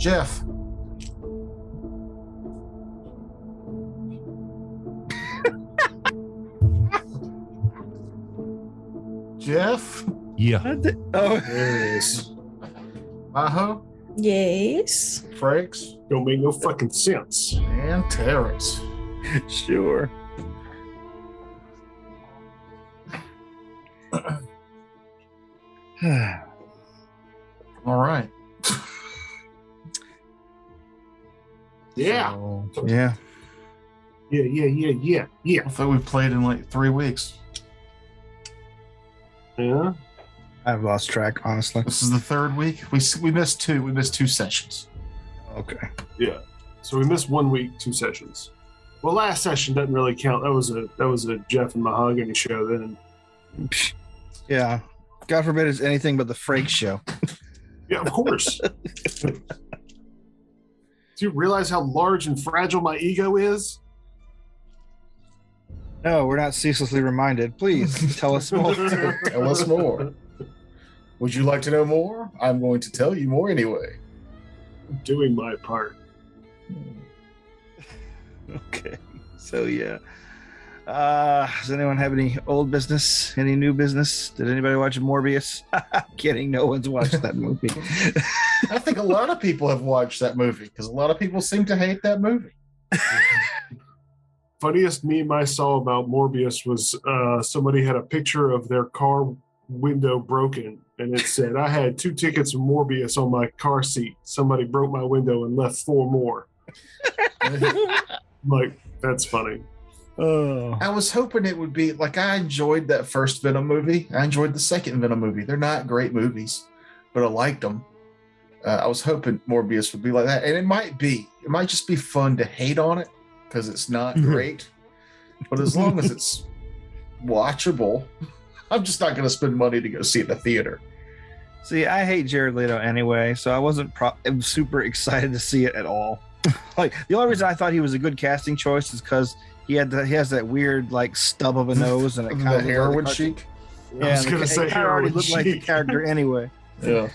Jeff. Jeff. Yeah. Oh, Yes. Maho. Yes. Frakes. Don't make no fucking sense. And Terrence. sure. All right. Yeah. So, yeah. Yeah. I thought we played in like 3 weeks. Yeah. I've lost track, honestly. This is the 3rd week. We missed 2. We missed 2 sessions. Okay. Yeah. So we missed 1 week, 2 sessions. Well, last session doesn't really count. That was a Jeff and Mahogany show then. Yeah. God forbid it's anything but the Frake show. Yeah, of course. Do you realize how large and fragile my ego is? No, we're not ceaselessly reminded. Please tell us more. Tell us more. Would you like to know more? I'm going to tell you more anyway. I'm doing my part. Okay. So, yeah. Does anyone have any old business? Any new business? Did anybody watch Morbius? I'm kidding. No one's watched that movie. I think a lot of people have watched that movie because a lot of people seem to hate that movie. Funniest meme I saw about Morbius was somebody had a picture of their car window broken, and it said, "I had 2 tickets of Morbius on my car seat. Somebody broke my window and left 4 more." Like, that's funny. Oh. I was hoping it would be like I enjoyed that first Venom movie. I enjoyed the second Venom movie. They're not great movies, but I liked them. I was hoping Morbius would be like that, and it might be. It might just be fun to hate on it because it's not great. But as long as it's watchable, I'm just not going to spend money to go see it in the theater. See, I hate Jared Leto anyway, so I wasn't super excited to see it at all. Like, the only reason I thought he was a good casting choice is because he has that weird like stub of a nose and it kind The of heroin chic. I was going to say he already heroin looked like the chic. character anyway. Yeah.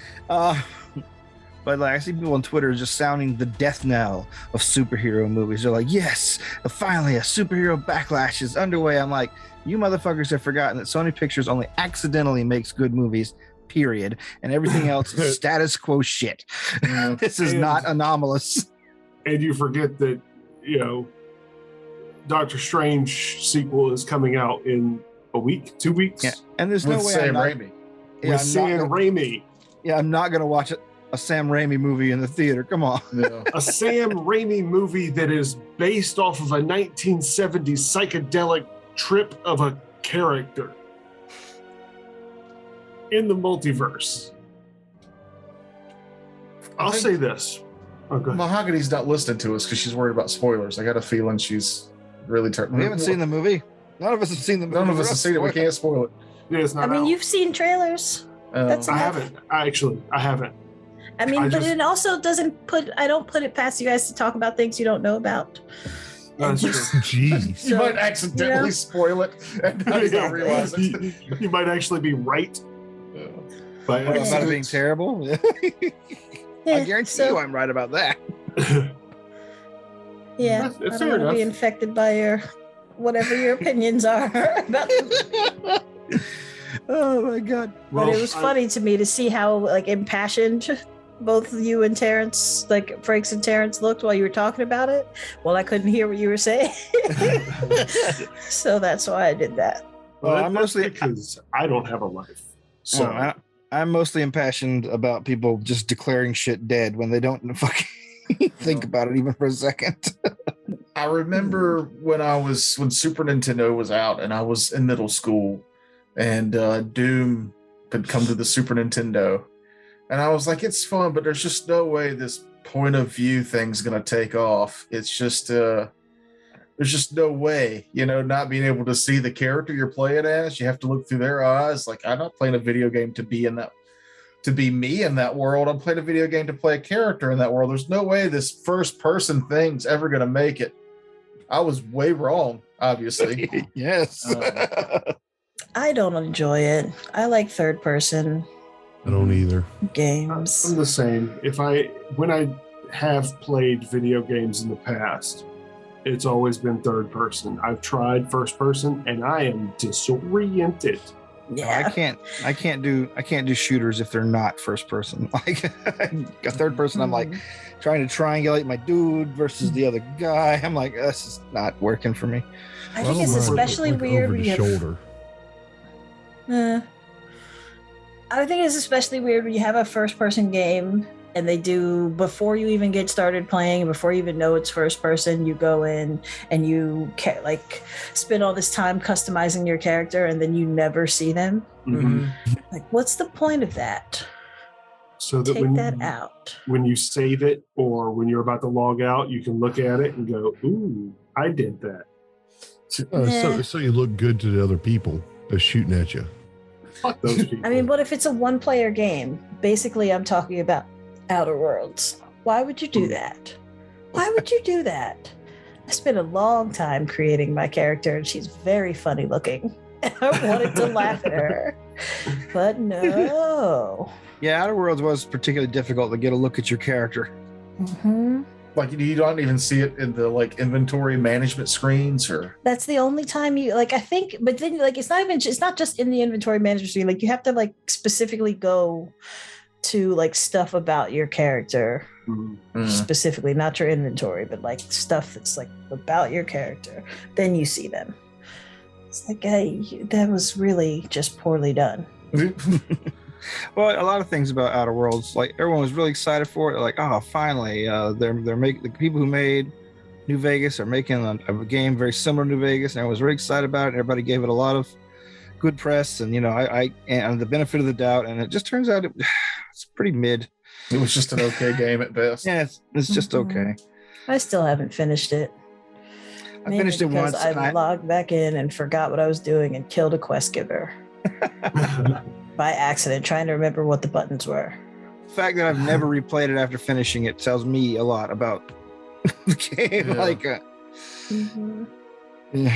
But like I see people on Twitter just sounding the death knell of superhero movies. They're like, "Yes, finally a superhero backlash is underway." I'm like, you motherfuckers have forgotten that Sony Pictures only accidentally makes good movies, period, and everything else is status quo shit. This is not anomalous. And you forget that, you know, Doctor Strange sequel is coming out in a week, 2 weeks. Yeah, and there's With no way Sam I'm not, Raimi. With Sam Raimi. Yeah, I'm not gonna watch a Sam Raimi movie in the theater. Come on. Yeah. A Sam Raimi movie that is based off of a 1970s psychedelic trip of a character in the multiverse. I'll say this. Oh, go ahead. Mahogany's not listening to us because she's worried about spoilers. I got a feeling she's really turned. We haven't seen the movie. None of us have seen the movie. None of us have seen it. We can't spoil it. Yeah, it's not I mean, out. you've seen trailers. That's I haven't. I haven't. I mean, I but just- it also doesn't put. I don't put it past you guys to talk about things you don't know about. That's true. Jeez. You So, might accidentally spoil it and not even realize it. You might actually be right. By About it accident. being terrible. I guarantee you I'm right about that. Yeah, It's I fair don't want to be enough. infected by your whatever your opinions are about. Oh my god. But it was funny to me to see how like impassioned both you and Terrence, like Frakes and Terrence, looked while you were talking about it. Well, I couldn't hear what you were saying, so that's why I did that. Well, I'm that's mostly- because I don't have a life. So I'm mostly impassioned about people just declaring shit dead when they don't fucking think about it even for a second. I remember when Super Nintendo was out and I was in middle school and Doom had come to the Super Nintendo. And I was like, it's fun, but there's just no way this point of view thing's going to take off. It's just, there's just no way, not being able to see the character you're playing as. You have to look through their eyes. Like, I'm not playing a video game to be me in that world. I'm playing a video game to play a character in that world. There's no way this first person thing's ever going to make it. I was way wrong, obviously. Yes. I don't enjoy it. I like third person I don't either. games. I'm the same. If have played video games in the past, it's always been third person. I've tried first person, and I am disoriented. Yeah. I can't do shooters if they're not first person. Like a third person, I'm like trying to triangulate my dude versus the other guy. I'm like, this is not working for me. I think it's especially weird over when the you have, shoulder. I think it's especially weird when you have a first person game and they do, before you even get started playing, before you even know it's first person, you go in and you like spend all this time customizing your character and then you never see them. Mhm. Like, what's the point of that? So that Take that out. When you save it or when you're about to log out, you can look at it and go, ooh, I did that. So you look good to the other people that's shooting at you. Fuck those people. I mean, what if it's a one-player game? Basically, I'm talking about Outer Worlds. Why would you do that? Why would you do that? I spent a long time creating my character, and she's very funny looking. I wanted to laugh at her, but no. Yeah, Outer Worlds was particularly difficult to get a look at your character. Mm-hmm. Like you don't even see it in the like inventory management screens, or That's the only time you like. I think, but then like it's not just in the inventory management screen. Like you have to like specifically go to like stuff about your character, specifically, not your inventory, but like stuff that's like about your character. Then you see them. It's like, hey, that was really just poorly done. Well, a lot of things about Outer Worlds, like everyone was really excited for it. Like, oh, finally, they're making, the people who made New Vegas are making a game very similar to New Vegas, and I was very excited about it. Everybody gave it a lot of good press, and I and the benefit of the doubt, and it just turns out it's pretty mid. It was just an okay game at best. Yeah, it's just okay. I still haven't finished it. I finished it once. I logged back in and forgot what I was doing and killed a quest giver. By accident, trying to remember what the buttons were. The fact that I've never replayed it after finishing it tells me a lot about the game. Yeah.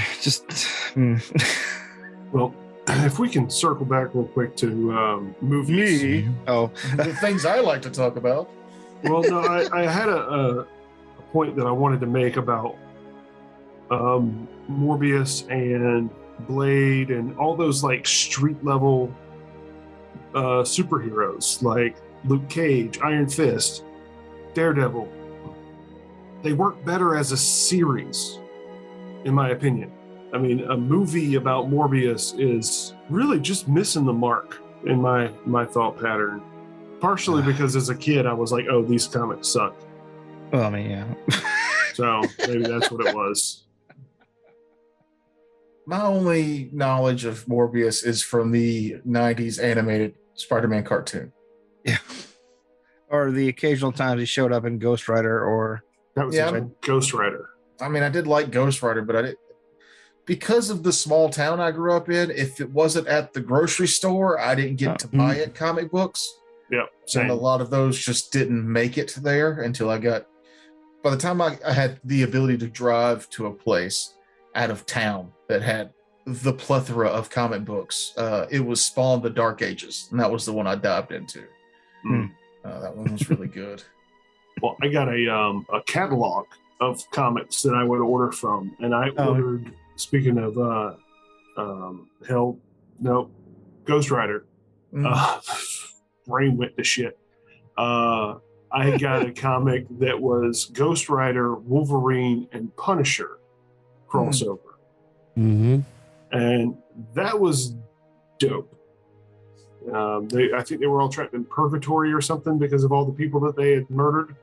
Well, if we can circle back real quick to movies. Me? Oh. The things I like to talk about. Well, no, I had a point that I wanted to make about Morbius and Blade and all those like street level superheroes like Luke Cage, Iron Fist, Daredevil. They work better as a series, in my opinion. I mean, a movie about Morbius is really just missing the mark in my thought pattern. Partially because as a kid, I was like, oh, these comics suck. Well, I mean, yeah. So maybe that's what it was. My only knowledge of Morbius is from the 90s animated Spider-Man cartoon. Yeah. Or the occasional times he showed up in Ghost Rider or... That was Ghost Rider. I mean, I did like Ghost Rider, but I didn't... Because of the small town I grew up in, if it wasn't at the grocery store, I didn't get to buy it comic books. Yep, same. And a lot of those just didn't make it there until I got... By the time I had the ability to drive to a place out of town that had the plethora of comic books, it was Spawn: The Dark Ages, and that was the one I dived into. That one was really good. Well, I got a catalog of comics that I would order from, and I ordered. Speaking of Ghost Rider, brain went to shit. I got a comic that was Ghost Rider, Wolverine, and Punisher crossover. And that was dope. I think they were all trapped in purgatory or something because of all the people that they had murdered.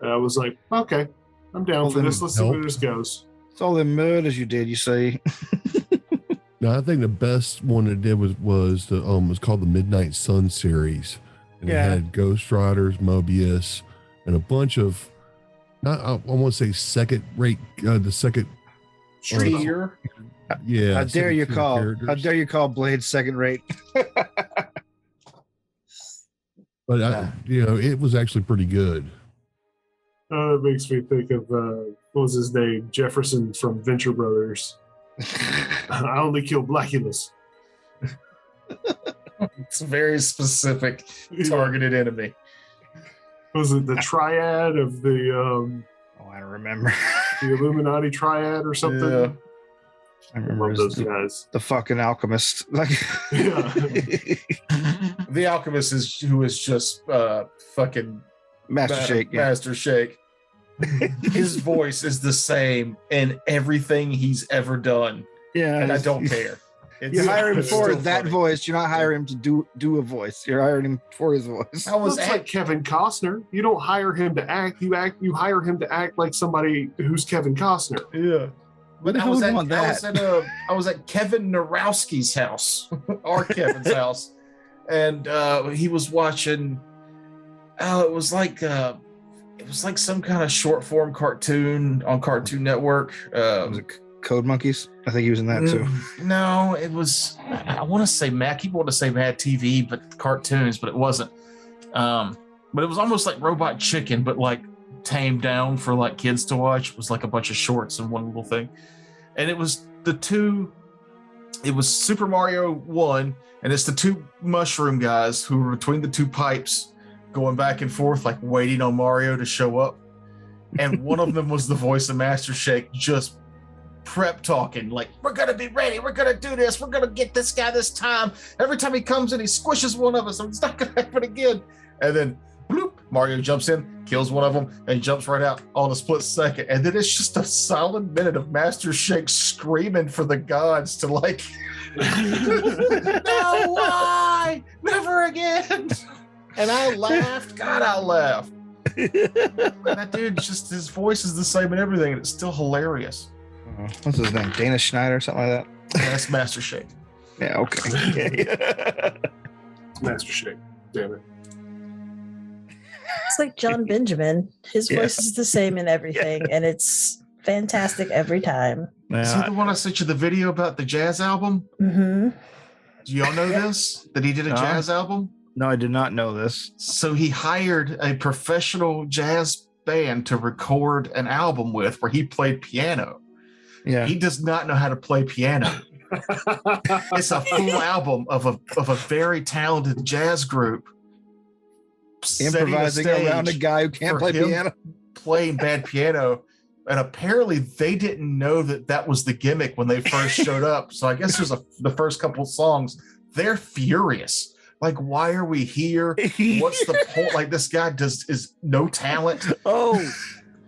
I was like, okay, I'm down for this. Let's see where this goes. It's all the murders you did, you say. No, I think the best one it did was called the Midnight Sun series. And it had Ghost Riders, Mobius, and a bunch of I want to say second rate the second tier. Yeah. How dare you call Blade second rate? But it was actually pretty good. It makes me think of what was his name? Jefferson from Venture Brothers. I only kill Blackulas. It's a very specific targeted enemy. Was it the triad of the I don't remember. the Illuminati triad or something? Yeah. I I remember love those guys. the fucking alchemist. Like, Yeah. The Alchemist is who is just fucking Master Shake. Yeah. Master Shake. His voice is the same in everything he's ever done, Yeah, and I don't care. You hire him it's for still that funny. voice. You're not hiring him to do a voice. You're hiring him for his voice. I was Well, it's like Kevin Costner. You don't hire him to act. You hire him to act like somebody who's Kevin Costner. yeah. But Who would want that? I was at Kevin Narowski's house, our Kevin's house, and he was watching. It was like some kind of short form cartoon on Cartoon Network. Was it Code Monkeys? I think he was in that too. No, it was. I want to say Mad. People want to say Mad TV, but cartoons, but it wasn't. But it was almost like Robot Chicken, but like tamed down for like kids to watch. It was like a bunch of shorts and one little thing, and it was it was Super Mario 1, and it's the two mushroom guys who were between the two pipes going back and forth, like waiting on Mario to show up. And one of them was the voice of Master Shake, just prep talking, like, we're gonna be ready, we're gonna do this, we're gonna get this guy this time. Every time he comes in, he squishes one of us, so it's not gonna happen again. And then bloop, Mario jumps in, kills one of them, and jumps right out on a split second. And then it's just a solid minute of Master Shake screaming for the gods to like, no, why? Never again. And I laughed. God, I laughed. That dude, just his voice is the same and everything, and it's still hilarious. What's his name? Dana Schneider or something like that? Yeah, that's Master Shake. Yeah, okay. It's Master Shake. Damn it. It's like John Benjamin. His voice is the same in everything, and it's fantastic every time. Is he the one I sent you the video about the jazz album? Mm-hmm. Do y'all know this? That he did a jazz album? No, I did not know this. So he hired a professional jazz band to record an album with where he played piano. Yeah. He does not know how to play piano. It's a full album of a very talented jazz group Improvising around a guy who can't play piano. Playing bad piano. And apparently they didn't know that was the gimmick when they first showed up. So I guess there's the first couple of songs. They're furious. Like, why are we here? What's the point? Like, this guy is no talent. Oh,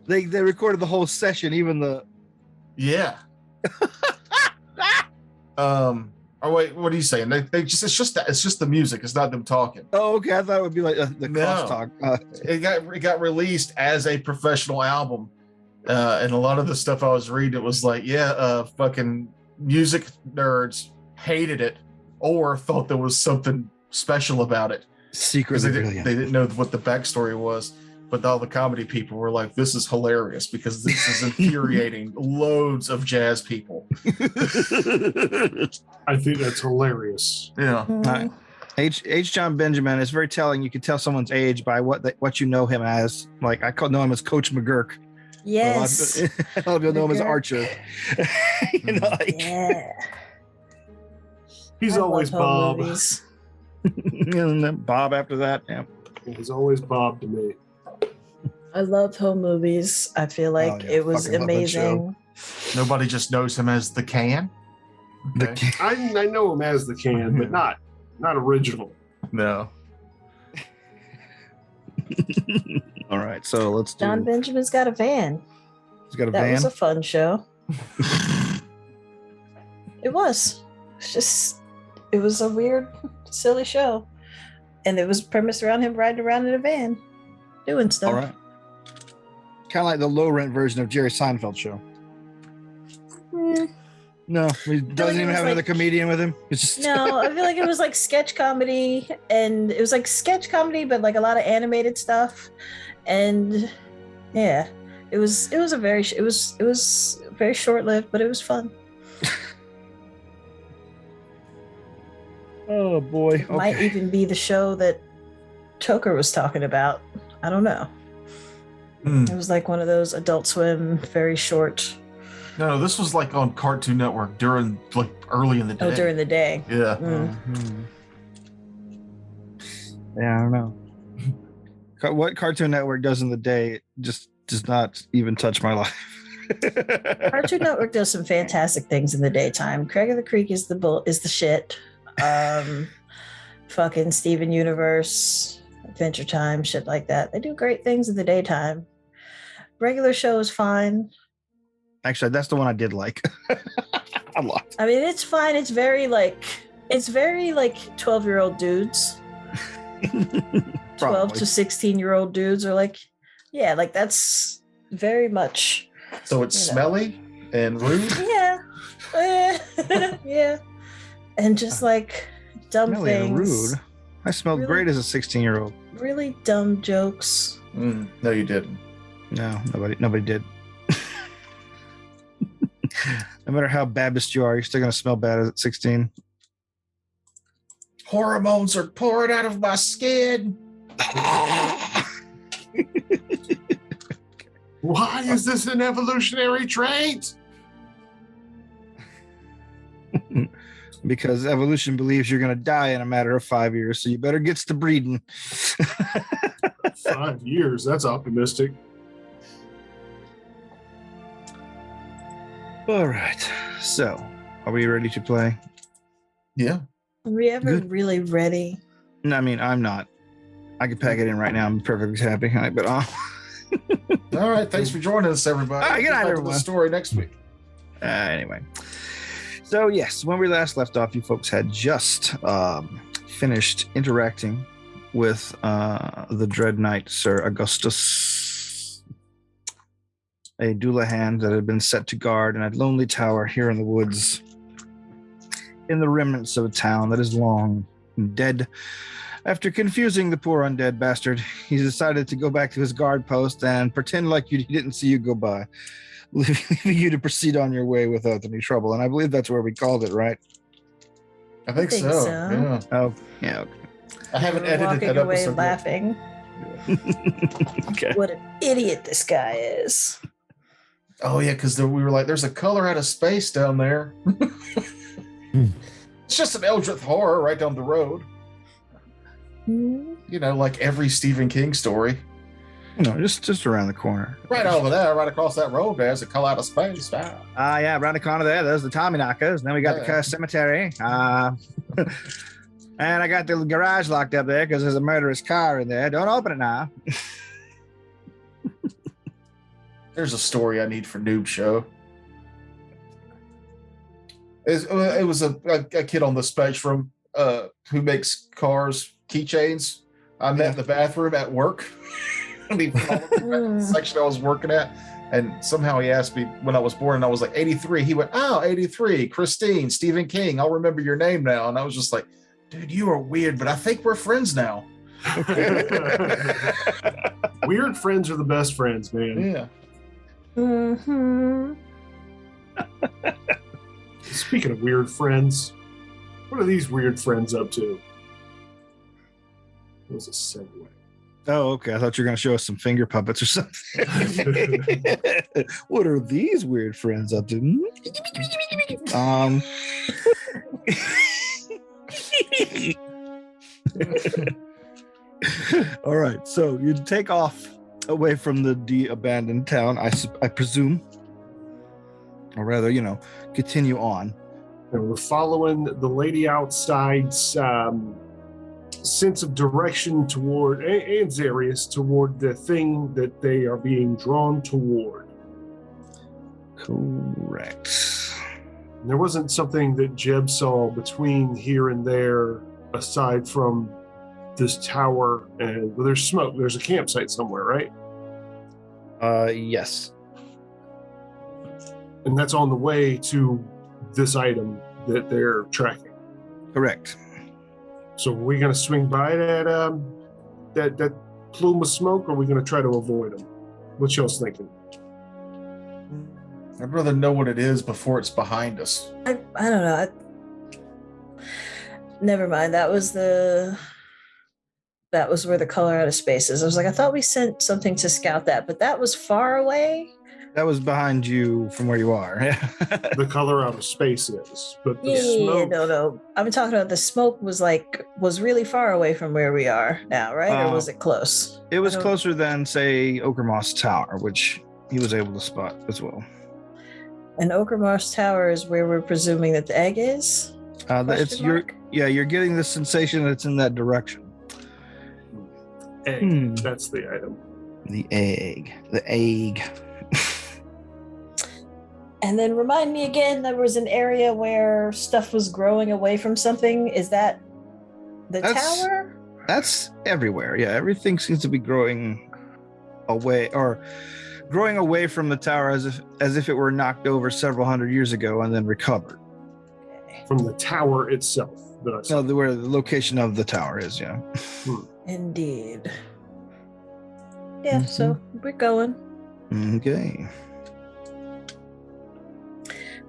they recorded the whole session, even the. Yeah. Oh wait, what are you saying? It's just the music. It's not them talking. Oh, okay. I thought it would be like the crosstalk. It got released as a professional album, and a lot of the stuff I was reading, it was like, fucking music nerds hated it or thought there was something special about it. Secretly brilliant. They didn't know what the backstory was. But all the comedy people were like, this is hilarious because this is infuriating loads of jazz people. I think that's hilarious. Yeah. H. John Benjamin is very telling. You can tell someone's age by what you know him as. Like, I know him as Coach McGurk. Yes. A lot of people know him as Archer. You know, like, yeah. He's always Bob. And then Bob after that. Yeah. He's always Bob to me. I loved home movies. I feel like it was amazing. Nobody just knows him as the Can. Okay. I know him as the Can, but not original. No. All right, so let's do. John Benjamin's got a van. He's got a That van. was a fun show. It was. It was a weird, silly show, and it was premised around him riding around in a van, doing stuff. All right. Kind of like the low rent version of Jerry Seinfeld show. No, he doesn't even have another comedian with him. It's just No, I feel like it was like sketch comedy, and it was like sketch comedy, but like a lot of animated stuff, and yeah, it was very short lived, but it was fun. Oh boy, It might even be the show that Choker was talking about. I don't know. It was like one of those Adult Swim, very short. No, this was like on Cartoon Network during like early in the day. Oh, during the day. Yeah. Yeah, I don't know. What Cartoon Network does in the day just does not even touch my life. Cartoon Network does some fantastic things in the daytime. Craig of the Creek is the shit. Fucking Steven Universe, Adventure Time, shit like that. They do great things in the daytime. Regular show is fine. Actually, that's the one I did like a lot. I mean, it's fine. It's very like 12-year-old dudes. 12 to 16-year-old dudes are like, yeah, like that's very much. So it's smelly and rude? Yeah. Yeah. And just like dumb Smelly things. and rude. I smelled Really? Great as a 16-year-old. Really dumb jokes. No, you didn't. No, nobody did. No matter how Baptist you are, you're still gonna smell bad at 16. Hormones are pouring out of my skin. Why is this an evolutionary trait? Because evolution believes you're gonna die in a matter of 5 years, so you better get to breeding. 5 years. That's optimistic. All right. So, are we ready to play? Yeah. Are we ever Good. really ready? No, I mean, I'm not. I can pack it in right now. I'm perfectly happy. But All right. Thanks for joining us, everybody. All right, good Get night, back to everyone. the story next week. anyway. So, yes, when we last left off, you folks had just finished interacting with the Dread Knight, Sir Augustus, a Doulahan that had been set to guard in a lonely tower here in the woods, in the remnants of a town that is long dead. After confusing the poor undead bastard, he decided to go back to his guard post and pretend like he didn't see you go by, leaving you to proceed on your way without any trouble. And I believe that's where we called it, right? I think think so. so. Yeah. Oh, yeah. Okay. I haven't We're edited walking that away episode. Yet. laughing. Okay. What an idiot this guy is. Oh yeah, because we were like, "There's a color out of space down there." It's just an Eldritch horror right down the road. Hmm. You know, like every Stephen King story. No, just around the corner. Right over there, right across that road, there's a color out of space. Wow. Yeah, around the corner there, there's the Tommyknockers. And then we got the Yeah. Cursed Cemetery. And I got the garage locked up there because there's a murderous car in there. Don't open it now. There's a story I need for Noob Show. It was a kid on the spectrum who makes cars keychains. I met in the bathroom at work. And he followed me back to the section I was working at. And somehow he asked me when I was born, and I was like, 83. He went, oh, 83, Christine, Stephen King. I'll remember your name now. And I was just like, dude, you are weird, but I think we're friends now. Weird friends are the best friends, man. Yeah. Mm-hmm. Speaking of weird friends, what are these weird friends up to? That was a segue. Oh, okay. I thought you were going to show us some finger puppets or something. What are these weird friends up to? All right. So you take off away from the abandoned town, I presume. Or rather, continue on. And we're following the lady outside's sense of direction toward, and Zarius, toward the thing that they are being drawn toward. Correct. And there wasn't something that Jeb saw between here and there, aside from this tower, and well, there's smoke. There's a campsite somewhere, right? Yes. And that's on the way to this item that they're tracking. Correct. So are we going to swing by that plume of smoke, or are we going to try to avoid them? What y'all's thinking? I'd rather know what it is before it's behind us. I don't know. Never mind. That was where the color out of space is. I was like, I thought we sent something to scout that, but that was far away. That was behind you from where you are. The color of space is, but the Yeah, smoke. no. I'm talking about the smoke was really far away from where we are now, right? Or was it close? It was closer than, say, Okermoss Tower, which he was able to spot as well. And Okermoss Tower is where we're presuming that the egg is? You're getting the sensation that it's in that direction. Egg. That's the item. The egg. And then remind me again, there was an area where stuff was growing away from something. Is that the tower? That's everywhere. Yeah, everything seems to be growing away from the tower as if it were knocked over several hundred years ago and then recovered. Okay. From the tower itself. No, where the location of the tower is, yeah. Indeed. Yeah, so we're going. Okay.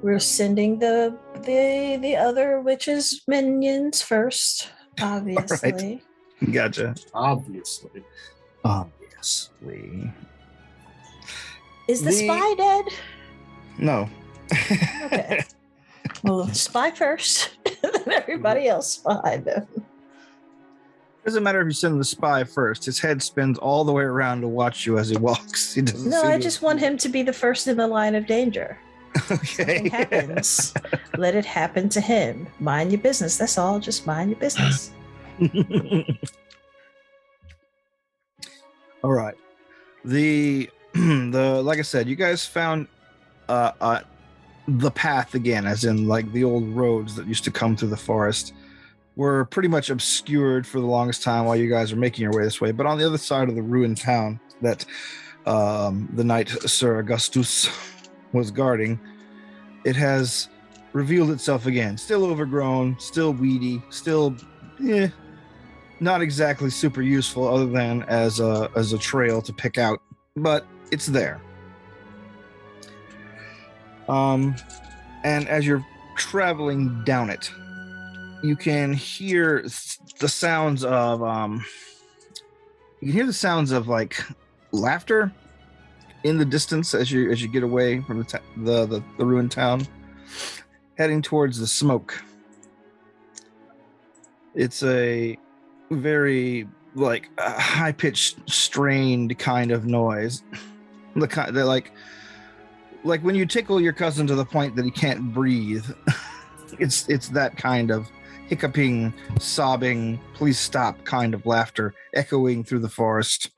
We're sending the other witches' minions first, obviously. Right. Gotcha. Obviously. Is the spy dead? No. Okay. Well, spy first, then everybody else behind him. Doesn't matter if you send the spy first. His head spins all the way around to watch you as he walks. He doesn't. No, I just want him to be the first in the line of danger. Okay. Something happens. Let it happen to him. Mind your business. That's all. Just mind your business. All right. The like I said, you guys found the path again, as in like the old roads that used to come through the forest were pretty much obscured for the longest time while you guys were making your way this way. But on the other side of the ruined town that the knight Sir Augustus was guarding, it has revealed itself again. Still overgrown, still weedy, still not exactly super useful other than as a trail to pick out, but it's there. And as you're traveling down it, you can hear the sounds of like laughter in the distance as you get away from the ruined town, heading towards the smoke. It's a very like high-pitched, strained kind of noise. They're like when you tickle your cousin to the point that he can't breathe. It's that kind of hiccuping, sobbing, please stop kind of laughter echoing through the forest.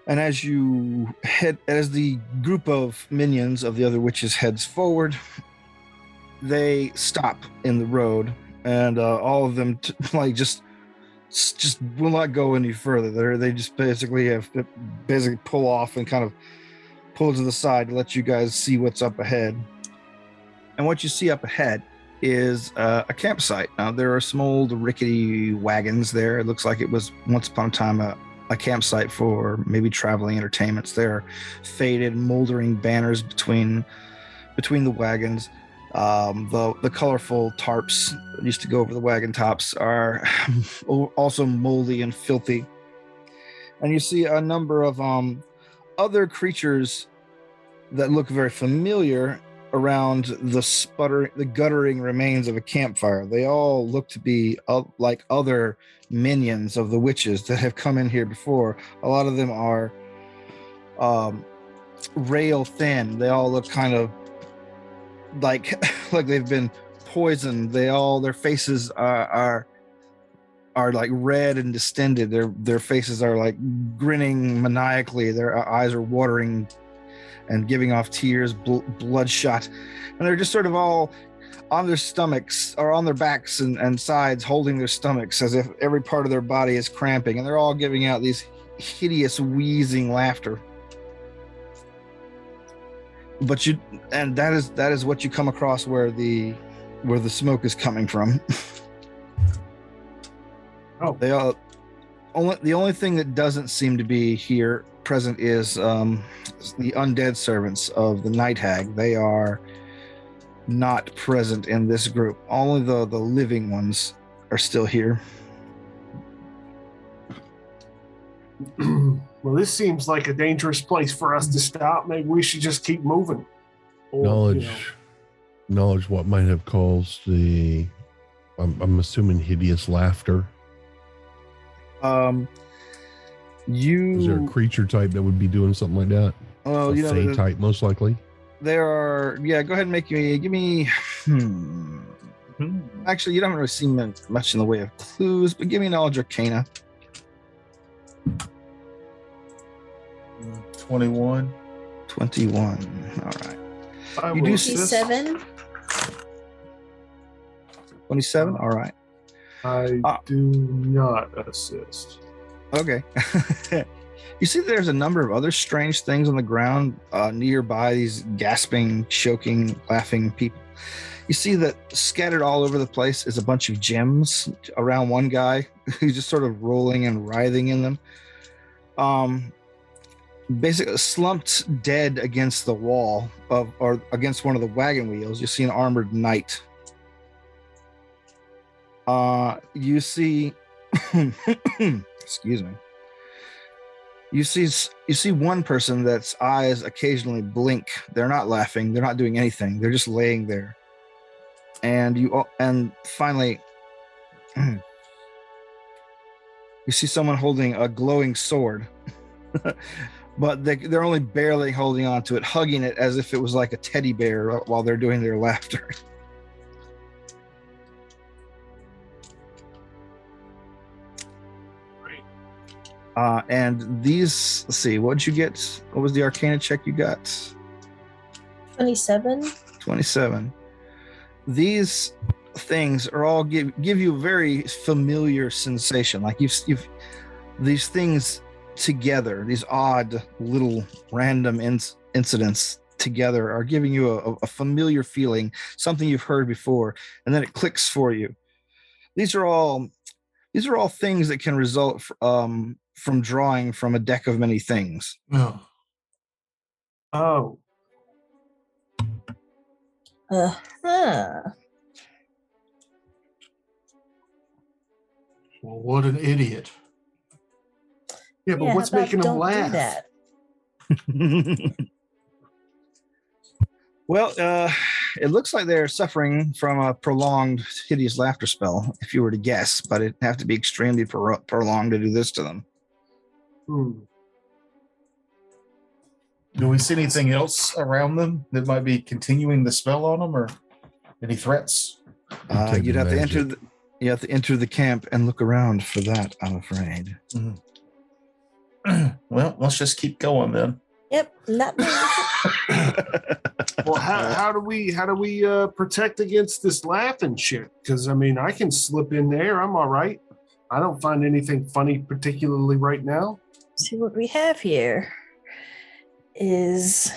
And as the group of minions of the other witches heads forward, they stop in the road, and all of them just will not go any further. They just basically pull off and kind of pull to the side to let you guys see what's up ahead. And what you see up ahead is a campsite. Now, there are some old rickety wagons there. It looks like it was once upon a time a campsite for maybe traveling entertainments. There are faded, moldering banners between the wagons. The colorful tarps that used to go over the wagon tops are also moldy and filthy. And you see a number of other creatures that look very familiar around the guttering remains of a campfire. They all look to be like other minions of the witches that have come in here before. A lot of them are rail thin. They all look kind of like they've been poisoned. Their faces are like red and distended. Their faces are like grinning maniacally. Their eyes are watering and giving off tears, bloodshot, and they're just sort of all on their stomachs or on their backs and sides, holding their stomachs as if every part of their body is cramping, and they're all giving out these hideous wheezing laughter. But that is what you come across where the smoke is coming from. Oh, the only thing that doesn't seem to be here present is the undead servants of the night hag. They are not present in this group. Only the living ones are still here. Well, this seems like a dangerous place for us to stop. Maybe we should just keep moving. Or, knowledge what might have caused the, I'm assuming, hideous laughter. Is there a creature type that would be doing something like that? Well, a Fey type, most likely. There are. Yeah, go ahead and give me. Actually, you don't really see much in the way of clues, but give me knowledge arcana. 21. 21. All right. I You will do assist. 57. 27. All right. I do not assist. Okay. You see, there's a number of other strange things on the ground nearby. These gasping, choking, laughing people. You see that scattered all over the place is a bunch of gems around one guy who's just sort of rolling and writhing in them. Basically slumped dead against the wall or against one of the wagon wheels. You see an armored knight. You see, excuse me. You see one person that's eyes occasionally blink. They're not laughing. They're not doing anything. They're just laying there. And finally, you see someone holding a glowing sword, but they're only barely holding on to it, hugging it as if it was like a teddy bear while they're doing their laughter. And these, let's see, what'd you get? What was the Arcana check you got? 27. 27. These things are all give you a very familiar sensation. Like you've these things together, these odd little random incidents together are giving you a familiar feeling, something you've heard before, and then it clicks for you. These are all things that can result from drawing from a deck of many things. Oh. Oh. Well, what an idiot. Yeah, but what's making them laugh? Do that. Well, it looks like they're suffering from a prolonged hideous laughter spell, if you were to guess, but it'd have to be extremely prolonged to do this to them. Do we see anything else around them that might be continuing the spell on them, or any threats? You'd have to enter the camp and look around for that, I'm afraid. Mm-hmm. Well, let's just keep going then. Yep, not me. Well, how do we protect against this laughing shit? Because I mean, I can slip in there. I'm all right. I don't find anything funny particularly right now. See, what we have here is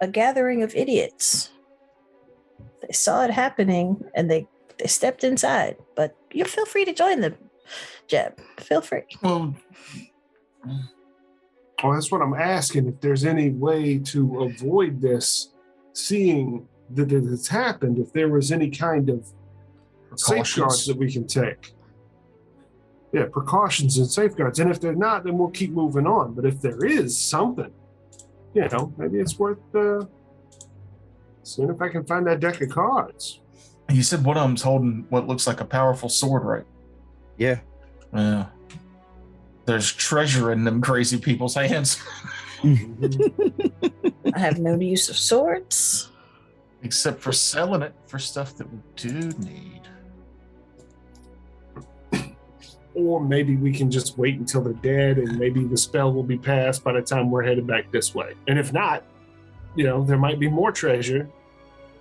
a gathering of idiots. They saw it happening and they stepped inside. But you feel free to join them, Jeb. Feel free. Well, that's what I'm asking. If there's any way to avoid this, seeing that it's happened, if there was any kind of safeguards that we can take. Yeah, precautions and safeguards. And if they're not, then we'll keep moving on. But if there is something, maybe it's worth seeing if I can find that deck of cards. you said one of them's holding what looks like a powerful sword, right? Yeah. Yeah. There's treasure in them crazy people's hands. I have no use of swords. Except for selling it for stuff that we do need. Or maybe we can just wait until they're dead and maybe the spell will be passed by the time we're headed back this way. And if not, there might be more treasure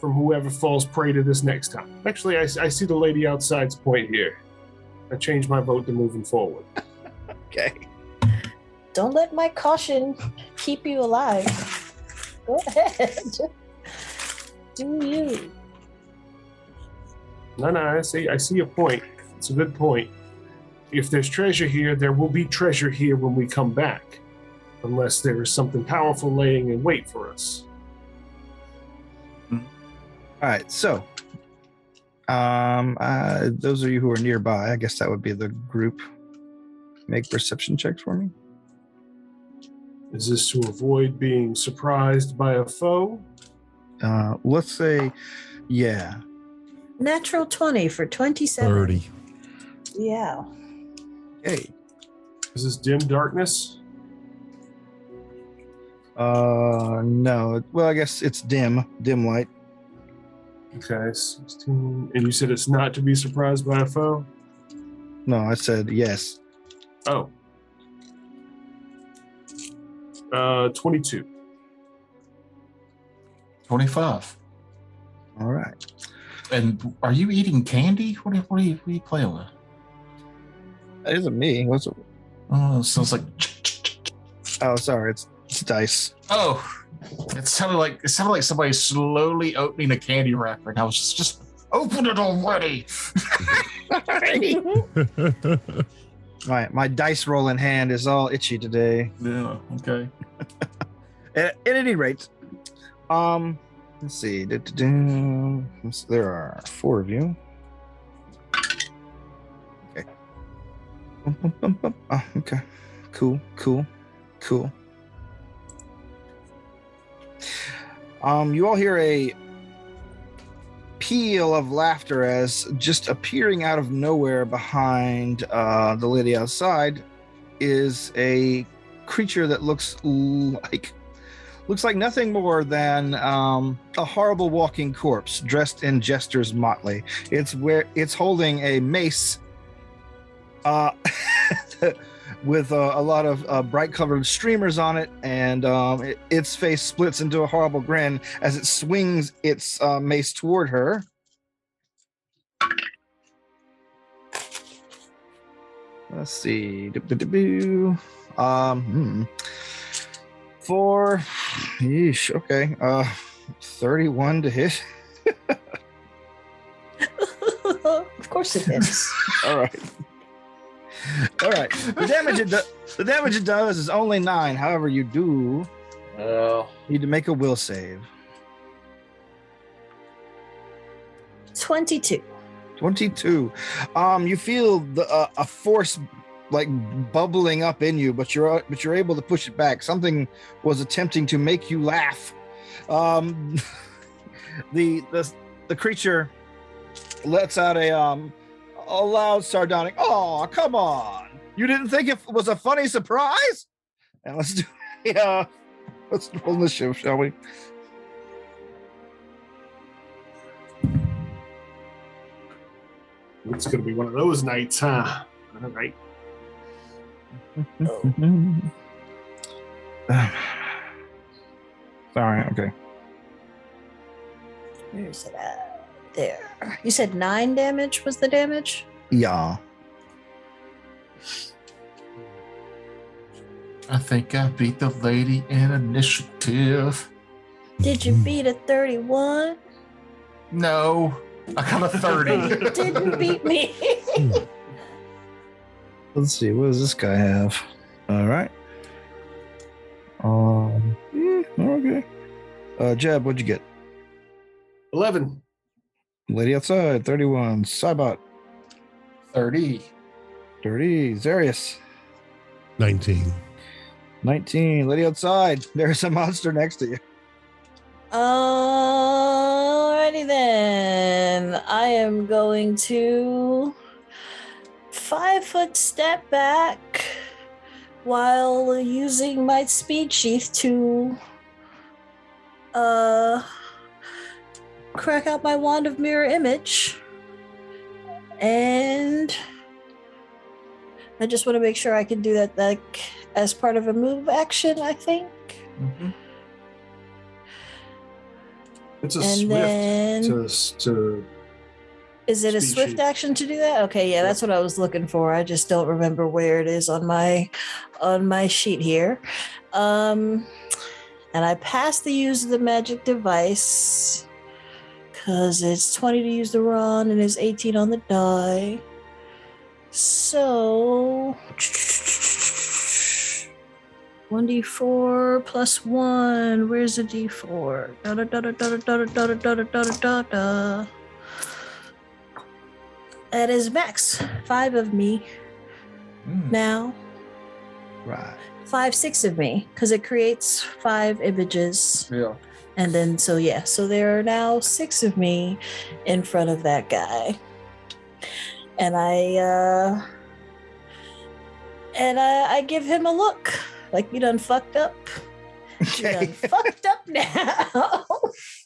from whoever falls prey to this next time. Actually, I see the lady outside's point here. I changed my vote to moving forward. Okay. Don't let my caution keep you alive. Go ahead. Do you? No, I see your point. It's a good point. If there's treasure here, there will be treasure here when we come back. Unless there is something powerful laying in wait for us. All right, so those of you who are nearby, I guess that would be the group. Make perception checks for me. Is this to avoid being surprised by a foe? Let's say, yeah. Natural 20 for 27. 30. Yeah. Hey. Is this dim darkness? No. Well, I guess it's dim light. Okay, 16. And you said it's not to be surprised by a foe? No, I said yes. Oh. 22. 25. All right. And are you eating candy? What are you playing with? That isn't me. What's it? Oh, it sounds like. Oh, sorry. It's dice. Oh, it sounded like somebody slowly opening a candy wrapper, and I was just open it already. My dice roll in hand is all itchy today. Yeah. Okay. At any rate, let's see. There are 4 of you. Okay. Oh, okay. Cool. You all hear a peal of laughter as just appearing out of nowhere behind the lady outside is a creature that looks like nothing more than a horrible walking corpse dressed in jester's motley. It's holding a mace with a lot of bright colored streamers on it, and its face splits into a horrible grin as it swings its mace toward her. Let's see. For yeesh, okay. 31 to hit. Of course it is. All right. The damage it does is only 9. However, you do need to make a will save. 22. 22. You feel a force like bubbling up in you, but you're able to push it back. Something was attempting to make you laugh. The creature lets out a loud sardonic, "Oh, come on. You didn't think it was a funny surprise?" And let's do let's roll initiative, shall we? It's going to be one of those nights, huh? All right. Sorry, okay. Where's it at? There. You said 9 damage was the damage? Yeah. I think I beat the lady in initiative. Did you beat a 31? No, I got a 30. Didn't beat me. Let's see, what does this guy have? All right. Okay. Jeb, what'd you get? 11. Lady outside, 31. Cybot, 30. 30. Zarius, 19. 19. Lady outside, there's a monster next to you. Alrighty then. I am going to 5-foot step back while using my speed sheath to crack out my wand of mirror image. And I just want to make sure I can do that like as part of a move action, I think. Mm-hmm. It's a And swift then- to Is it a Speed swift sheet. action to do that? Okay, yeah, that's what I was looking for. I just don't remember where it is on my sheet here. And I passed the use of the magic device because it's 20 to use the run and it's 18 on the die. So 1d4 plus 1. Where's the d4? Da da da da da da da da da da da da. That is max. 5 of me now. Right. 6 of me because it creates 5 images. Yeah. And then, so there are now 6 of me in front of that guy. And I give him a look like, you done fucked up. You done fucked up now.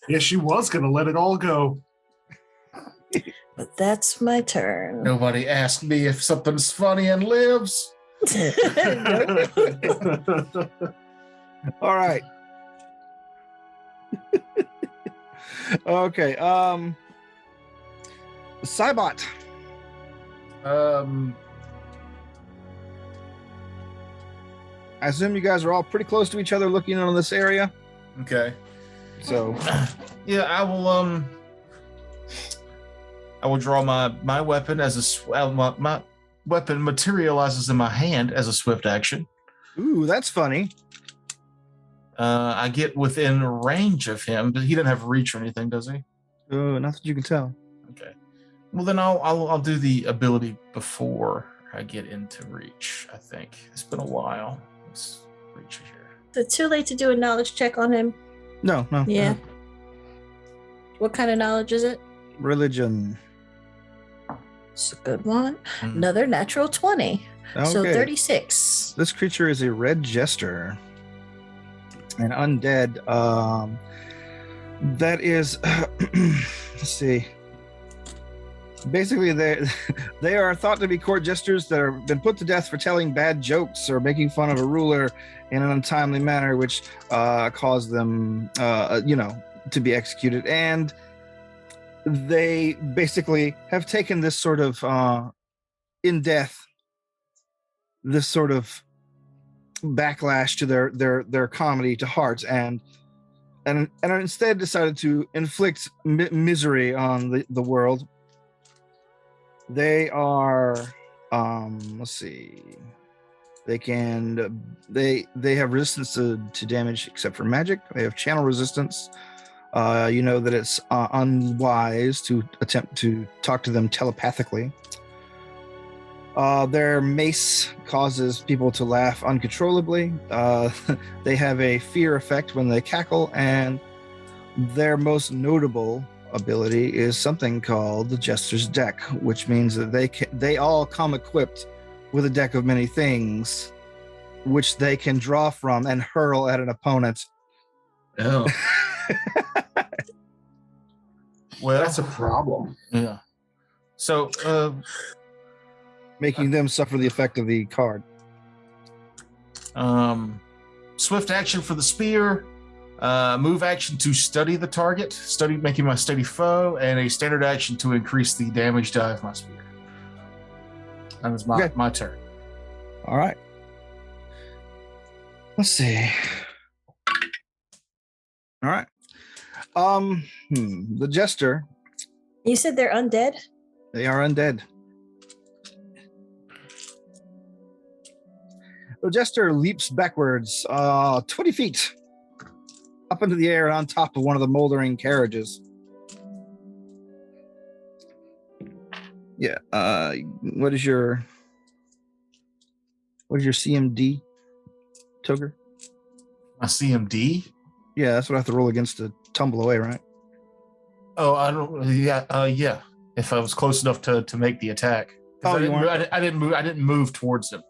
Yeah, she was going to let it all go. But that's my turn. Nobody asked me if something's funny and lives. All right. Okay. Cybot. I assume you guys are all pretty close to each other looking on this area. Okay. So yeah, I will draw my weapon as my weapon materializes in my hand as a swift action. Ooh, that's funny. I get within range of him. He doesn't have reach or anything, does he? Oh, not that you can tell. Okay. Well, then I'll do the ability before I get into reach. I think it's been a while. Let's reach here. Is it too late to do a knowledge check on him? No. Yeah. What kind of knowledge is it? Religion. It's a good one. Another natural 20. Okay. So 36. This creature is a red jester. An undead. That is let's see. Basically, they are thought to be court jesters that have been put to death for telling bad jokes or making fun of a ruler in an untimely manner, which caused them, to be executed. And they basically have taken this sort of in death, this sort of backlash to their comedy to heart, and instead decided to inflict misery on the world. They are let's see, they have resistance to damage except for magic. They have channel resistance. You know that it's unwise to attempt to talk to them telepathically. Their mace causes people to laugh uncontrollably. They have a fear effect when they cackle, and their most notable ability is something called the Jester's Deck, which means that they all come equipped with a deck of many things, which they can draw from and hurl at an opponent. Oh. Well, That's a problem. Yeah. So, making them suffer the effect of the card. Swift action for the spear, move action to study the target, making my steady foe, and a standard action to increase the damage die of my spear. That is my turn. All right. Let's see. All right. The jester. You said they're undead? They are undead. The jester leaps backwards 20 feet up into the air and on top of one of the moldering carriages. Yeah. What is your CMD, Toger? My CMD? Yeah, that's what I have to roll against to tumble away, right? Oh, I don't. Yeah. If I was close enough to make the attack. Oh, I didn't move towards him.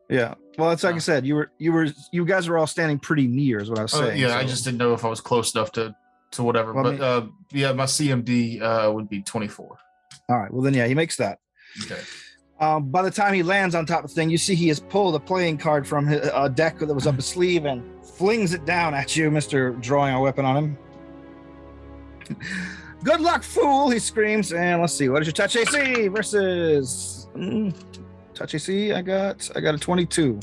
Yeah. Well, it's like I said, you guys were all standing pretty near, is what I was saying. Yeah, so. I just didn't know if I was close enough to whatever. Well, but my CMD would be 24. All right. Well, then, yeah, he makes that. Okay. By the time he lands on top of the thing, you see he has pulled a playing card from his deck that was up his sleeve and flings it down at you, Mr. Drawing a Weapon on him. Good luck, fool, he screams. And let's see, what is your touch AC versus touch AC? I got a 22.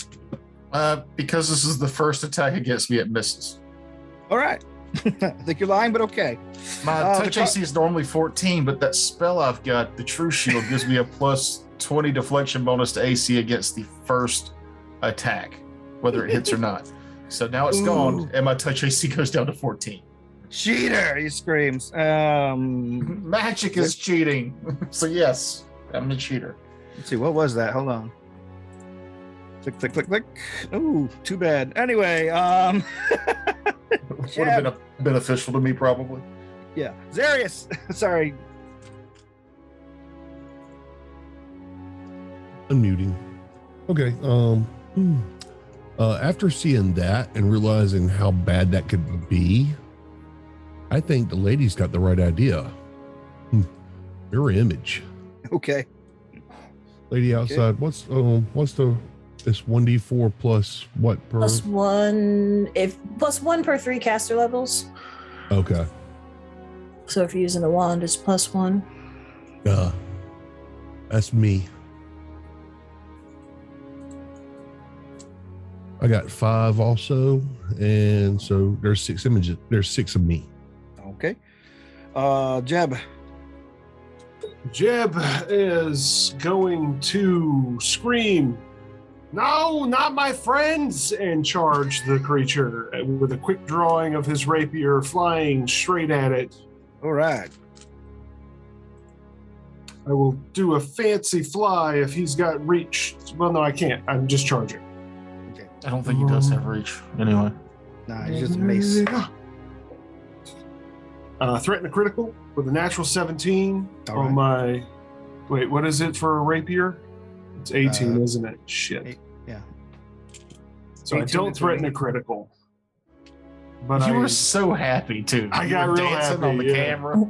Because this is the first attack against me, it misses. All right. I think you're lying, but okay. My touch AC is normally 14, but that spell I've got, the True Shield, gives me a plus 20 deflection bonus to AC against the first attack, whether it hits or not. So now it's gone, and my touch AC goes down to 14. Cheater, he screams. Magic is cheating. So yes, I'm a cheater. Let's see, what was that? Hold on. Click, click, click, click. Ooh, too bad. Anyway, Would have been beneficial to me, probably. yeah. Zarius. Sorry. Unmuting. Okay. After seeing that and realizing how bad that could be, I think the lady's got the right idea. Mirror image. Okay. Lady outside. What's this 1d4 plus what per? +1 per 3 caster levels. Okay. So if you're using a wand, it's +1. That's me. I got 5 also, and so there's 6 images. There's 6 of me. Okay. Jeb. Jeb is going to scream, "No, not my friends!" and charge the creature with a quick drawing of his rapier, flying straight at it. All right. I will do a fancy fly if he's got reach. Well, no, I can't. I'm just charging. Okay. I don't think he does have reach anyway. Nah, he's just a mace. Threaten a critical with a natural 17 All on right. my. Wait, what is it for a rapier? It's 18, isn't it? Shit. Yeah. So I 18 don't to threaten 20. a critical. But You I were so happy too. I You got were real dancing happy, on the yeah. camera.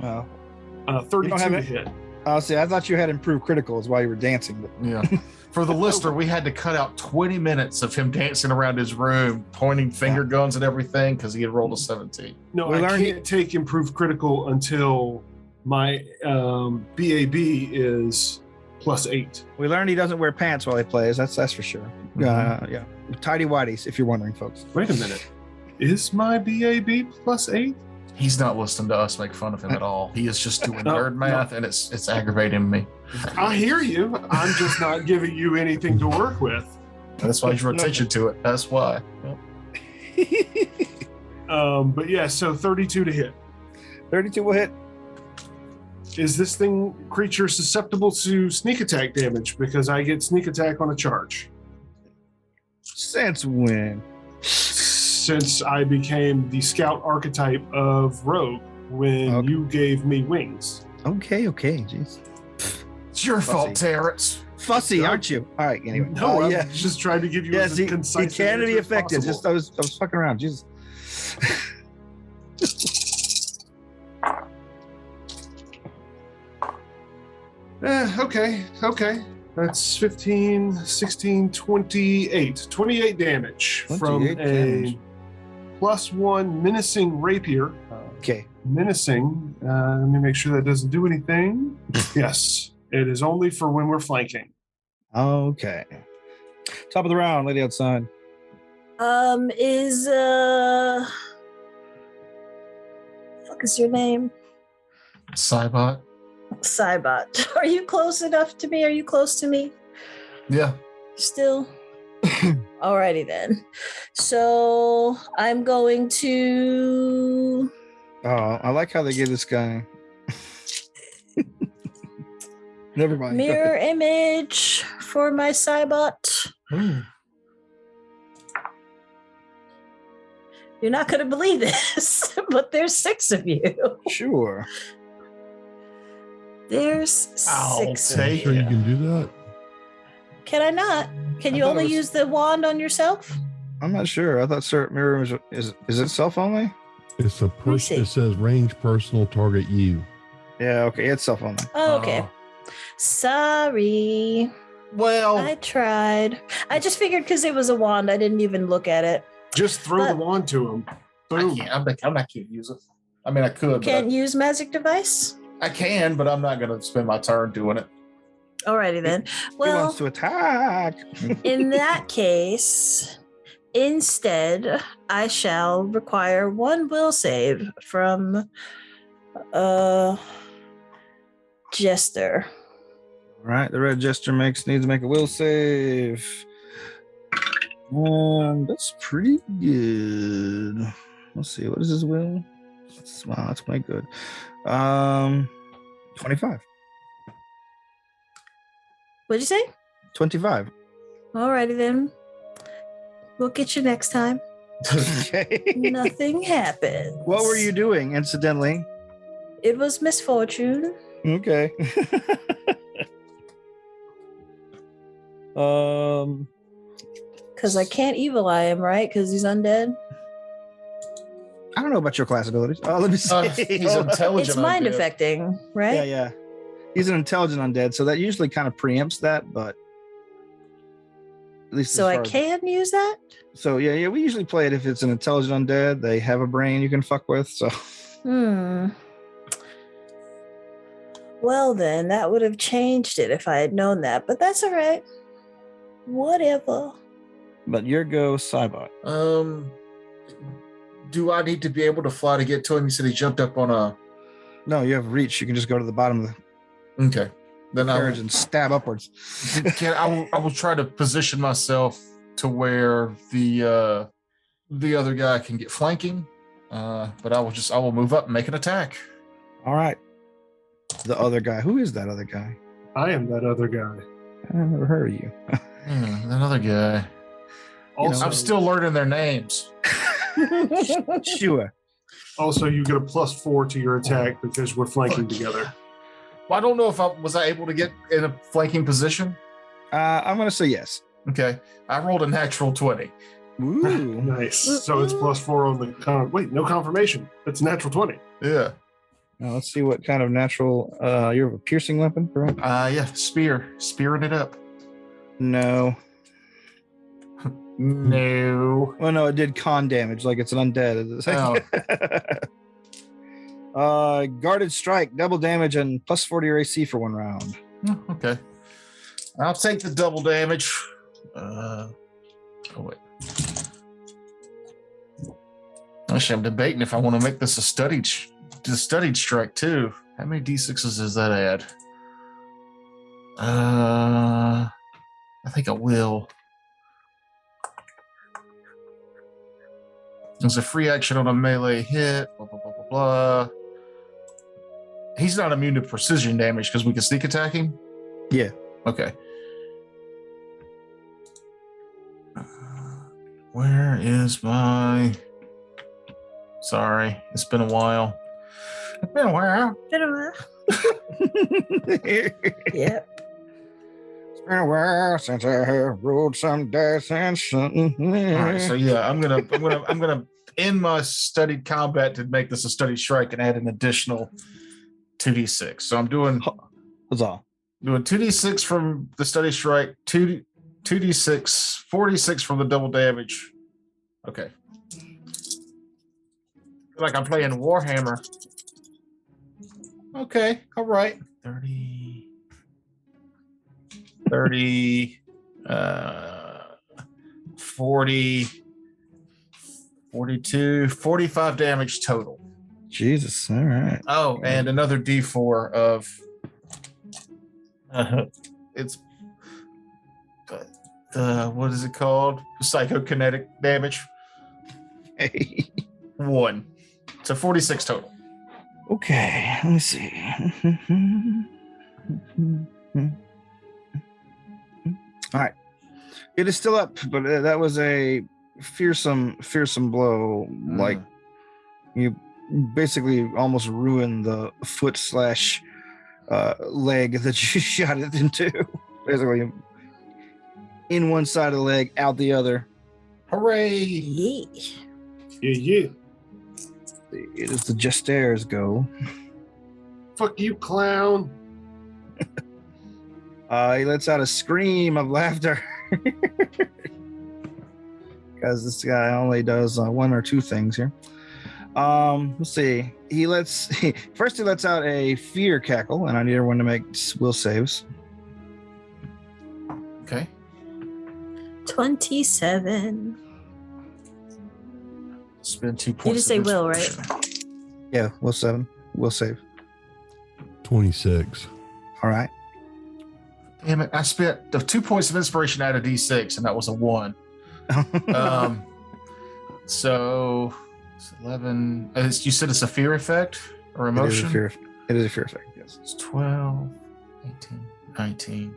Well, 32 have to it? hit. see, I thought you had improved criticals while you were dancing, but Yeah. For the listener, we had to cut out 20 minutes of him dancing around his room, pointing finger guns and everything because he had rolled a 17. No, We I learned- can't take improved critical until my BAB is +8. we learned he doesn't wear pants while he plays. That's for sure. Mhm. Yeah. Tidy whities, if you're wondering, folks. Wait a minute. Is my BAB +8? He's not listening to us make fun of him at all. He is just doing No, nerd math, and it's aggravating me. I hear you. I'm just not giving you anything to work with. That's why you drew attention to it. That's why. But yeah, so 32 to hit. 32 will hit. Is this creature susceptible to sneak attack damage? Because I get sneak attack on a charge. Since when? Since I became the scout archetype of rogue when Okay. you gave me wings. Okay, jeez. It's your fault, Fussy. Terrence. Fussy, aren't you? All right, anyway. No, I'm yeah. just trying to give you Yes, as he concise can answer be as effective. possible. Just I was fucking around. Jesus. Okay. That's 15, 16, 28. 28 damage from 28 damage. a +1 menacing rapier. Okay. Menacing. Let me make sure that doesn't do anything. Yes. It is only for when we're flanking. Okay. Top of the round, lady outside. Is fuck is your name? Cybot. Cybot. Are you close enough to me? Are you close to me Yeah. still? Alrighty then. So I'm going to Oh, I like how they give this guy. Never mind. mirror image for my Cybot. You're not going to believe this, but there's 6 of you. Sure. There's I'll 6 of take Sure you. you can do that? Can I not? Can I you thought it only was- use the wand on yourself? I'm not sure. I thought Sir Mirror is it self only? It's a me person. see. It says range personal target you. Yeah, okay, it's self only. Oh, okay. Sorry. Well, I tried. I just figured because it was a wand, I didn't even look at it. Just throw the But- wand to him. I Boom. can't. I can't use it. I mean, I could. Can't But use magic device? I can, but I'm not going to spend my turn doing it. Alrighty then. He Well, wants to attack. in that case, instead, I shall require 1 will save from Jester. All right, the red jester needs to make a will save. That's pretty good. Let's see, what is his will? Wow, that's quite good. 25. What'd you say? 25. Alrighty then. We'll get you next time. Okay. Nothing happened. What were you doing, incidentally? It was misfortune. Okay. Because I can't evil eye him, right? Because he's undead. I don't know about your class abilities. Oh, let me see. He's intelligent. It's mind undead. affecting, right? Yeah, yeah. He's an intelligent undead, so that usually kind of preempts that, but at least So as I far as- can use that? So yeah, we usually play it if it's an intelligent undead. They have a brain you can fuck with. So Well then, that would have changed it if I had known that, but that's all right. Whatever. but your go, Cybot. Do I need to be able to fly to get to him? You said he jumped up on a. No, you have reach. You can just go to the bottom of the Okay. Then carriage and stab upwards. I will try to position myself to where the other guy can get flanking. But I will move up and make an attack. All right. The other guy. Who is that other guy? I am that other guy. I've never heard of you. That other guy. Also, I'm still learning their names. Sure. Also, you get a +4 to your attack because we're flanking together. Well, I don't know if I was able to get in a flanking position. I'm gonna say yes. Okay, I rolled a natural 20. Ooh. Nice. So it's +4 on the wait, no confirmation. It's natural 20. Yeah. Now let's see what kind of natural. You have a piercing weapon, correct? Yeah. Spearing it up. No. No. Oh no, it did con damage, like it's an undead. Guarded strike, double damage, and +40 your AC for 1 round. Oh, okay. I'll take the double damage. Oh wait. Actually, I'm debating if I want to make this a studied strike too. How many d6s does that add? I think I will. There's a free action on a melee hit. Blah blah blah blah blah. He's not immune to precision damage because we can sneak attack him. Yeah. Okay. Where is my? Sorry, it's been a while. It's been a while. Yeah. It's been a while since I have ruled some dice and something. All right, so yeah, I'm gonna end my studied combat to make this a studied strike and add an additional 2d6. So I'm doing That's all. doing 2d6 from the study strike, 2d6, 46 from the double damage. Okay. Feel like I'm playing Warhammer. Okay, all right. 30, 40, 42, 45 damage total. Jesus. All right. Oh, and another D4 of it's what is it called? Psychokinetic damage. Hey. 1. So 46 total. Okay. Let me see. All right. It is still up, but that was a fearsome blow. Like you basically almost ruined the foot / leg that you shot it into. Basically, in one side of the leg, out the other. Hooray! Yeah. It is the Jester's go. Fuck you, clown. He lets out a scream of laughter. Because this guy only does 1 or 2 things here. Let's see. He lets out a fear cackle, and I need everyone to make will saves. Okay. 27. Spend 2 points. You just say will, right? Yeah, will 7. Will save. 26. All right. Damn it! I spent the 2 points of inspiration out of D6, and that was a 1. So it's 11. You said it's a fear effect or emotion? It is a fear effect, yes. It's 12, 18, 19.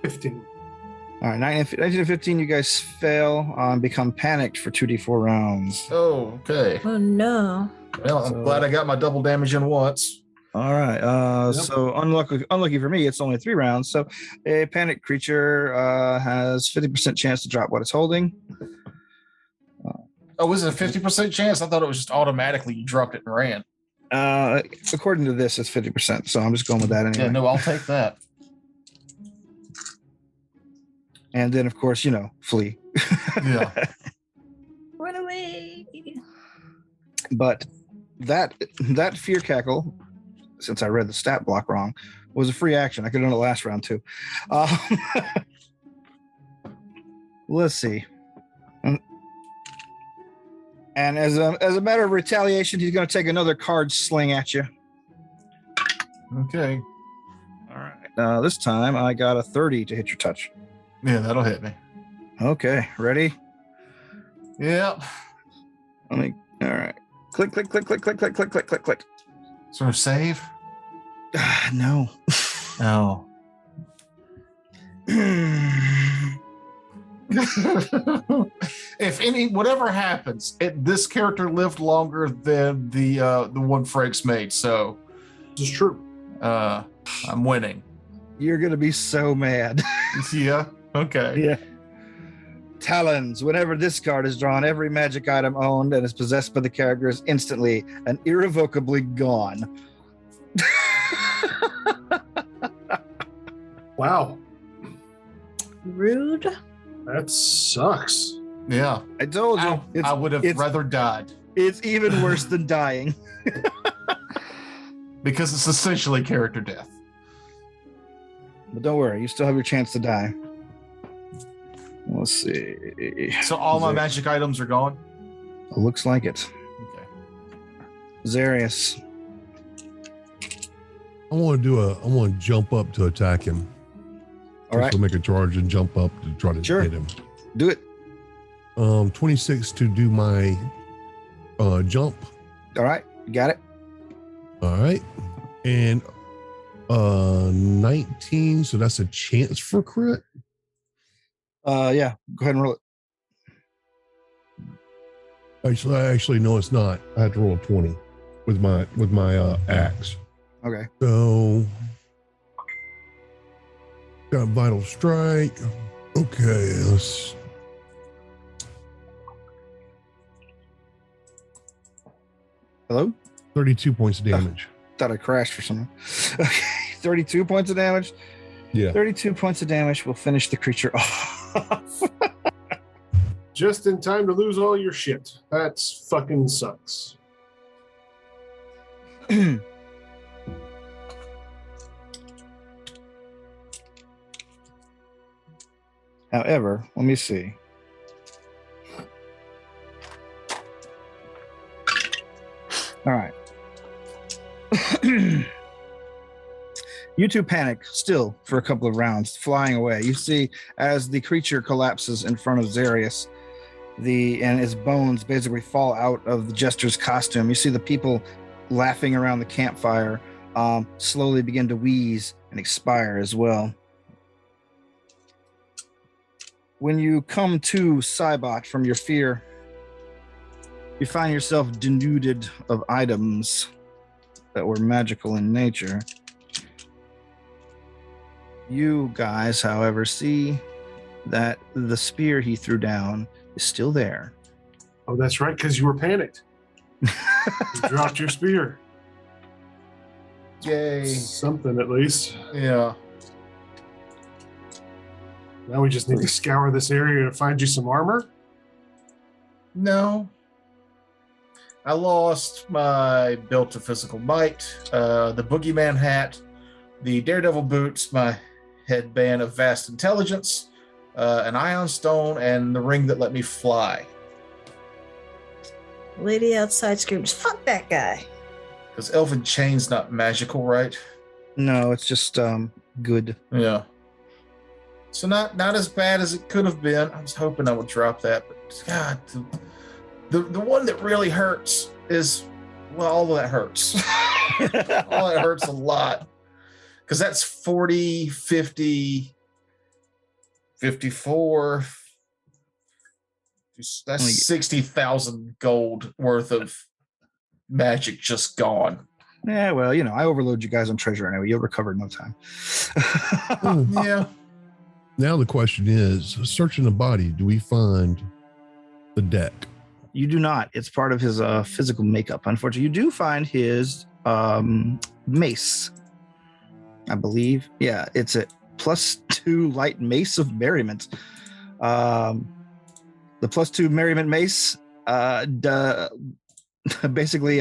15. All right, 19 and 15, you guys fail, become panicked for 2d4 rounds. Oh, okay. Oh no. Well, I'm glad I got my double damage in once. All right. So unlucky for me, it's only 3 rounds. So a panic creature has 50% chance to drop what it's holding. Oh, was it a 50% chance? I thought it was just automatically you dropped it and ran. According to this, it's 50%. So I'm just going with that anyway. Yeah, no, I'll take that. And then, of course, flee. Yeah. Run away. But that fear cackle, since I read the stat block wrong, was a free action. I could have done it last round too. Let's see. And as a matter of retaliation, he's going to take another card sling at you. Okay. All right. This time I got a 30 to hit your touch. Yeah, that'll hit me. Okay, ready? Yep. All right. Click, click, click, click, click, click, click, click, click, click. Sort of save? No. No. If whatever happens, this character lived longer than the one Frank's made, so This is true. I'm winning. You're going to be so mad. Yeah. Okay. Yeah. Talons. Whenever this card is drawn, every magic item owned and is possessed by the character is instantly and irrevocably gone. Wow. Rude. That sucks. Yeah. I told you. I would have rather died. It's even worse than dying. Because it's essentially character death. But don't worry, you still have your chance to die. Let's see. So all my magic items are gone? Looks like it. Okay. Zarius. I want to jump up to attack him. All right. So make a charge and jump up to try to hit him. Do it. 26 to do my jump. All right. You got it. All right. And 19, so that's a chance for crit. Yeah. Go ahead and roll it. Actually, no, it's not. I had to roll a 20 with my axe. Okay. So got vital strike. Okay, let's. Hello? 32 points of damage. Thought I crashed for something. Okay. 32 points of damage. Yeah. 32 points of damage will finish the creature off. Just in time to lose all your shit. That's fucking sucks. However, let me see. All right. You two panic still for a couple of rounds, flying away. You see as the creature collapses in front of Zarius, and his bones basically fall out of the jester's costume. You see the people laughing around the campfire slowly begin to wheeze and expire as well. When you come to Cybot from your fear, you find yourself denuded of items that were magical in nature. You guys, however, see that the spear he threw down is still there. Oh, that's right, because you were panicked. You dropped your spear. Yay. Something at least. Yeah. Now we just need to scour this area to find you some armor. No. I lost my belt of physical might, the boogeyman hat, the daredevil boots, my headband of vast intelligence, an ion stone, and the ring that let me fly. Lady outside screams, "Fuck that guy!" Because elven chain's not magical, right? No, it's just good. Yeah. So not as bad as it could have been. I was hoping I would drop that, but God, the one that really hurts is, well, all of that hurts. All that hurts a lot. Because that's 40, 50, 54. That's 60,000 gold worth of magic just gone. Yeah, well, I overload you guys on treasure anyway. You'll recover in no time. Yeah. Now the question is, searching the body, do we find the deck? You do not. It's part of his physical makeup. Unfortunately, you do find his mace, I believe. Yeah, it's a +2 light mace of merriment. The +2 merriment mace, basically,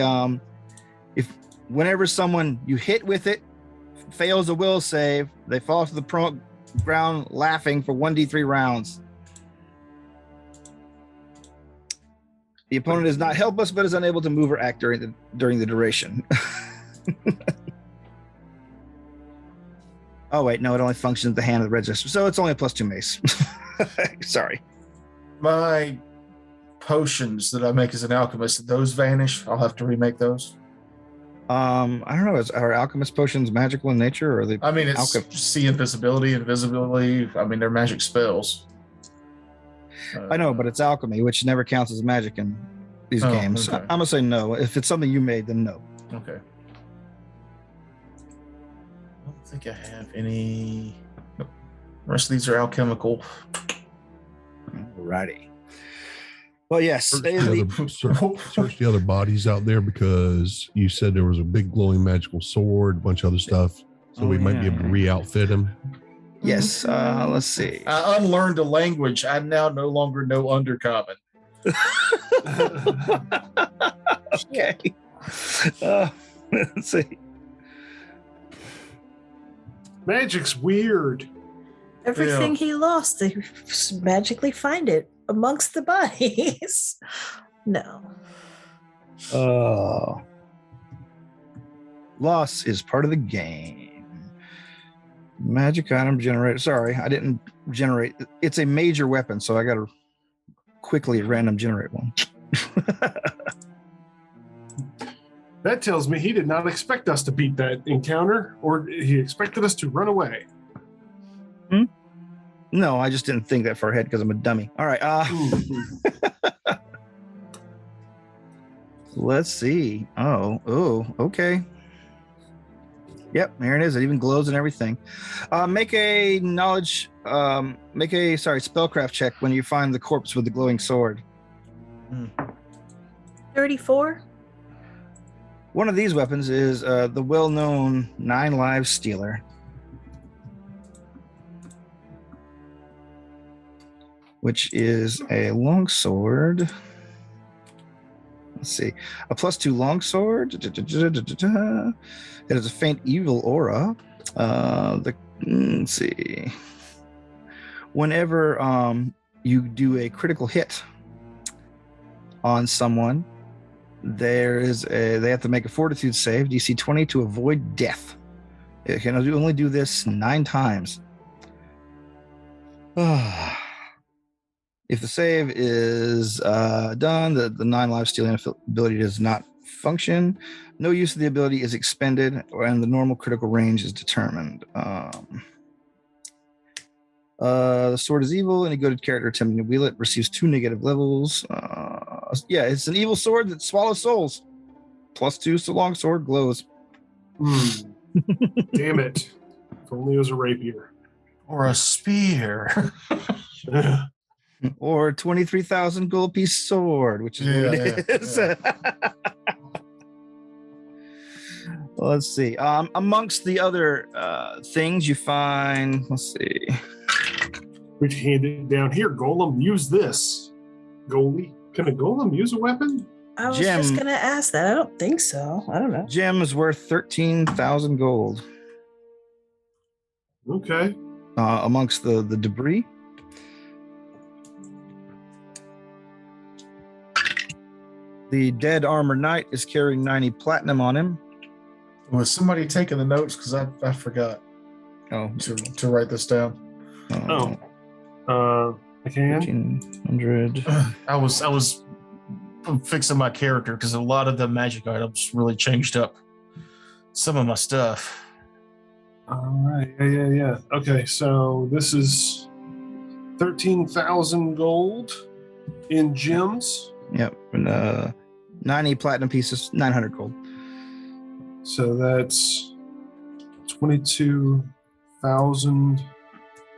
if whenever someone you hit with it fails a will save, they fall to the ground laughing for 1d3 rounds. The opponent is not helpless, but is unable to move or act during the duration. Oh wait, no, it only functions at the hand of the register, so it's only a +2 mace. Sorry. My potions that I make as an alchemist, did those vanish? I'll have to remake those. I don't know. Are alchemist potions magical in nature, or are they? I mean, it's see invisibility, invisibility. I mean, they're magic spells. I know, but it's alchemy, which never counts as magic in these games. Okay. I'm gonna say no. If it's something you made, then no. Okay. I don't think I have any. Nope. The rest of these are alchemical. Alrighty. Well, yes. Search the other bodies out there, because you said there was a big glowing magical sword, a bunch of other stuff. So we might be able to re-outfit him. Yes. Let's see. I unlearned a language. I now no longer know Undercommon. Okay. Let's see. Magic's weird. Everything he lost, they magically find it amongst the bodies. No. Loss is part of the game. Magic item generator. Sorry, I didn't generate. It's a major weapon, so I got to quickly random generate one. That tells me he did not expect us to beat that encounter, or he expected us to run away. No, I just didn't think that far ahead because I'm a dummy. All right. Let's see. Oh, okay. Yep, there it is. It even glows and everything. Make a spellcraft check when you find the corpse with the glowing sword. 34. One of these weapons is the well-known 9 Lives Stealer, which is a longsword. Let's see, a +2 longsword. It has a faint evil aura. Let's see. Whenever you do a critical hit on someone, they have to make a fortitude save, DC 20, to avoid death. It can only do this 9 times. If the save is done, the 9 lives stealing ability does not function. No use of the ability is expended, and the normal critical range is determined. The sword is evil. Any goaded character attempting to wield it receives 2 negative levels. It's an evil sword that swallows souls. +2, so long sword glows. Damn it. If only it was a rapier. Or a spear. Or 23,000 gold piece sword, which is what it is. Yeah. Let's see. Amongst the other things you find, let's see. We hand it down here. Golem, use this. Goalie. Can a golem use a weapon? I was just going to ask that. I don't think so. I don't know. Gem is worth 13,000 gold. Okay. Amongst the debris. The dead armor knight is carrying 90 platinum on him. Was somebody taking the notes? Because I forgot to write this down. I can. 1,500. I was fixing my character because a lot of the magic items really changed up some of my stuff. All right. Yeah. Okay. So this is 13,000 gold in gems. Yep. And 90 platinum pieces, 900 gold. So that's 22,000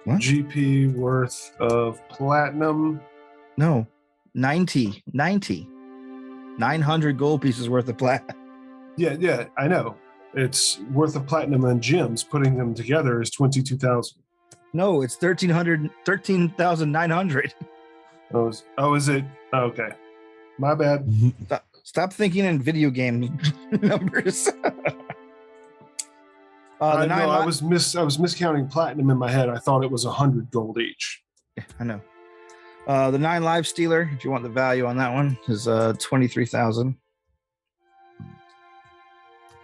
What? GP worth of platinum. No, 90. 900 gold pieces worth of platinum. Yeah, I know. It's worth of platinum and gems. Putting them together is 22,000. No, it's 13,900. Oh, is it? Oh, okay. My bad. Stop thinking in video game numbers. I know. I was miscounting platinum in my head. I thought it was 100 gold each. Yeah, I know. The 9 live stealer, if you want the value on that one, is 23,000.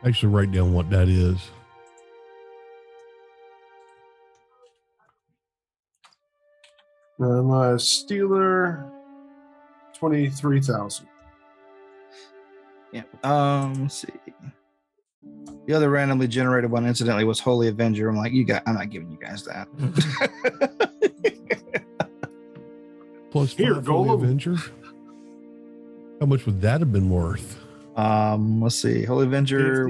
Actually, write down what that is. My stealer, 23,000. Yeah. Let's see. The other randomly generated one, incidentally, was Holy Avenger. I'm like, I'm not giving you guys that. Plus Here, Holy Golem. Avenger. How much would that have been worth? Let's see. Holy Avenger,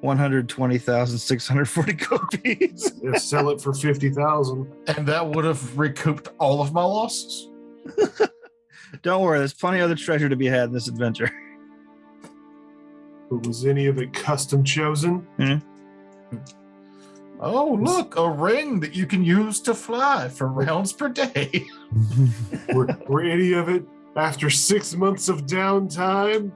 120,640 copies. Yeah, sell it for 50,000. And that would have recouped all of my losses. Don't worry, there's plenty of other treasure to be had in this adventure. But was any of it custom chosen? Oh, look, a ring that you can use to fly for rounds per day. Were any of it, after 6 months of downtime,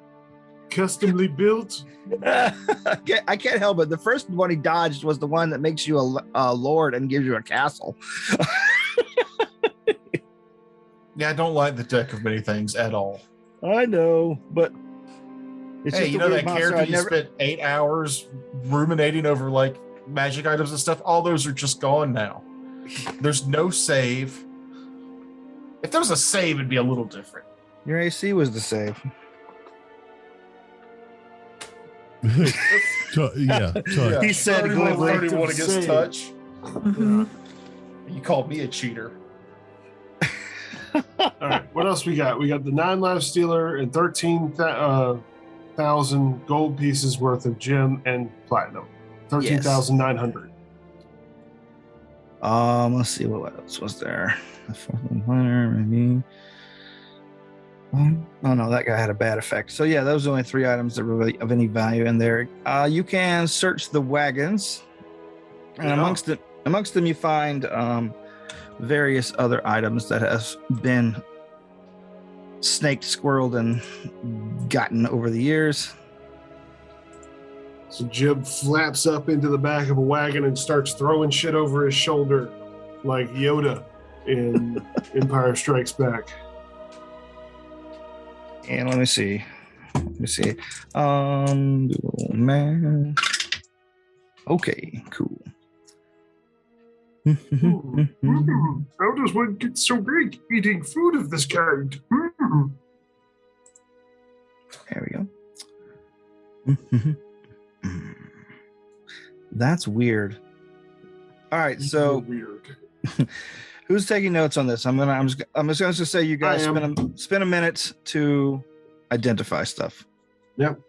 customly built? I can't help it. The first one he dodged was the one that makes you a lord and gives you a castle. Yeah, I don't like the deck of many things at all. I know, but it's Hey, just you a know weird that character you spent 8 hours ruminating over like magic items and stuff? All those are just gone now. There's no save. If there was a save, it'd be a little different. Your AC was the save. Touch. He said 31 glibly. against Save. touch. Mhm. You called me a cheater. All right, what else we got? We got the 9 live stealer and 13,000 gold pieces worth of gem and platinum. 13,900. Let's see what else was there. The fourth one, maybe. Oh no, that guy had a bad effect. So yeah, those are only 3 items that were really of any value in there. You can search the wagons, and Yeah. amongst them you find various other items that have been snaked, squirreled, and gotten over the years. So Jib flaps up into the back of a wagon and starts throwing shit over his shoulder like Yoda in Empire Strikes Back. And let me see. Oh, man. Okay, cool. How does one get so big eating food of this kind? There we go. That's weird. All right, so Weird. who's taking notes on this? I'm just going to say you guys I am. spend a minute to identify stuff. Yep.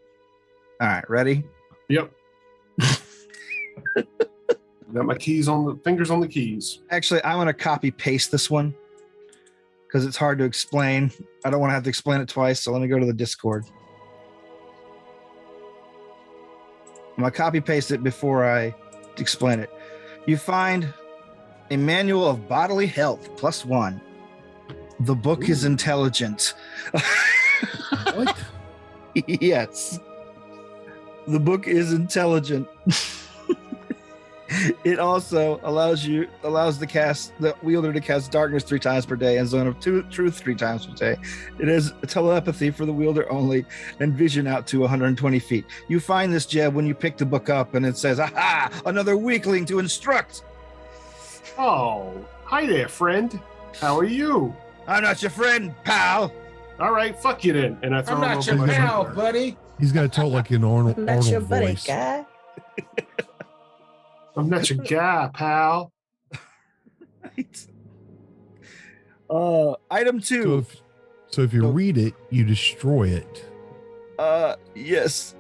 All right, ready? Yep. Got my fingers on the keys. Actually, I'm going to copy paste this one because it's hard to explain. I don't want to have to explain it twice, so let me go to the Discord. I'm going to copy paste it before I explain it. You find a manual of bodily health +1. The book is intelligent. What? Yes. The book is intelligent. It also allows the wielder to cast darkness 3 times per day and zone of truth 3 times per day. It has telepathy for the wielder only and vision out to 120 feet. You find this, Jeb, when you pick the book up and it says, "Aha! Another weakling to instruct." Oh, hi there, friend. How are you? I'm not your friend, pal. All right, fuck you then. And I throw I'm him not over your my pal, shoulder. buddy. He's got to talk like an Arnold That's your buddy, voice. guy. I'm not your guy, pal. Right. Item two. So if you read it, you destroy it. Yes.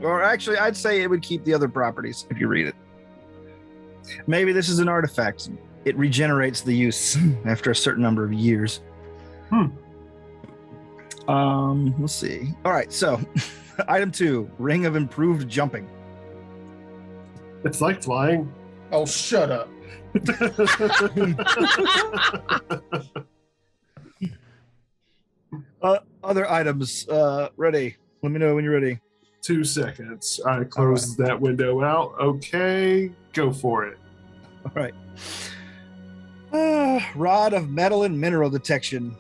Or actually, I'd say it would keep the other properties if you read it. Maybe this is an artifact. It regenerates the use after a certain number of years. Let's see. All right, so item 2, Ring of Improved Jumping. It's like flying. Oh, shut up. Other items. Ready. Let me know when you're ready. 2 seconds. I close that window out. Okay, go for it. All right. Rod of metal and mineral detection.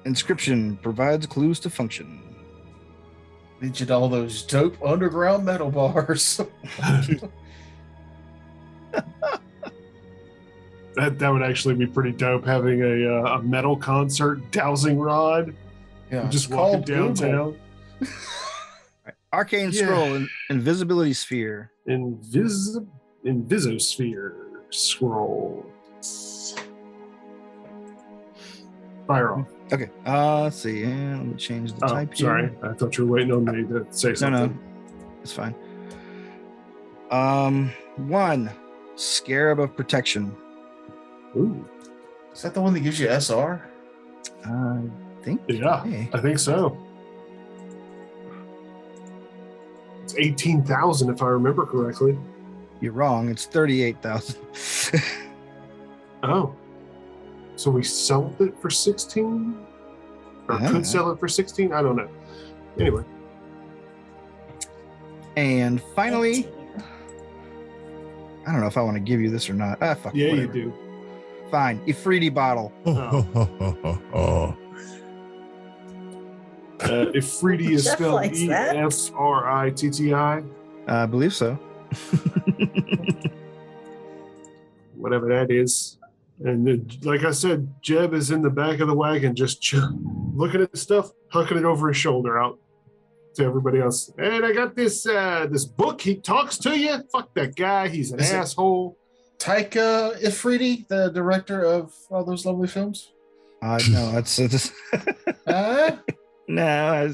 Inscription provides clues to function. Mentioned all those dope underground metal bars. That would actually be pretty dope, having a metal concert dowsing rod. Yeah, Just it's walking called downtown. Arcane Scroll, Invisibility Sphere. Invisosphere scroll. Fire off. Okay. Let's see. Let me change the type here. Sorry. I thought you were waiting on me to say something. No. It's fine. 1. Scarab of Protection. Ooh. Is that the one that gives you SR? I think. Yeah, Hey. I think so. It's 18,000 if I remember correctly. You're wrong. It's 38,000. Oh. So we sold it for 16? Or Yeah. could sell it for 16? I don't know. Anyway. And finally, I don't know if I want to give you this or not. Fuck. Yeah, whatever. you do. Fine. Ifriti bottle. Ifriti is Jeff spelled likes that. Efritti. I believe so. Whatever that is. And then, like I said, Jeb is in the back of the wagon just looking at stuff, hucking it over his shoulder out to everybody else. And I got this this book. He talks to you. Fuck that guy. He's an asshole. Taika Ifriti, the director of all those lovely films? No, it's Uh, no.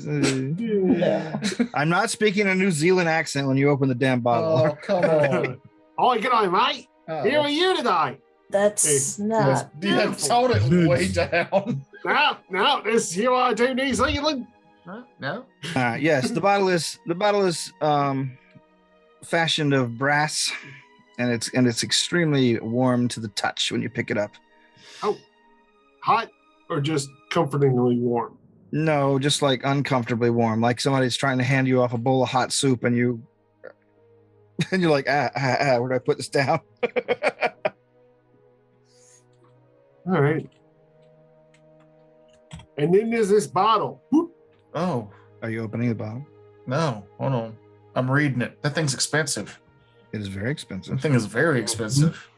I'm not speaking a New Zealand accent when you open the damn bottle. oh, come on. Oh, good night, mate. Oh. Here are you tonight. That's Hey, not. You have toned it way down. No, this here I do New Zealand. No? Yes, the bottle is fashioned of brass, and it's extremely warm to the touch when you pick it up. Oh, hot or just comfortingly warm? No, just like uncomfortably warm, like somebody's trying to hand you off a bowl of hot soup, and you're like, where do I put this down? All right. And then there's this bottle. Whoop. Oh, Are you opening the bottle? no. Hold on. I'm reading it. That thing's expensive. It is very That expensive. thing is very expensive.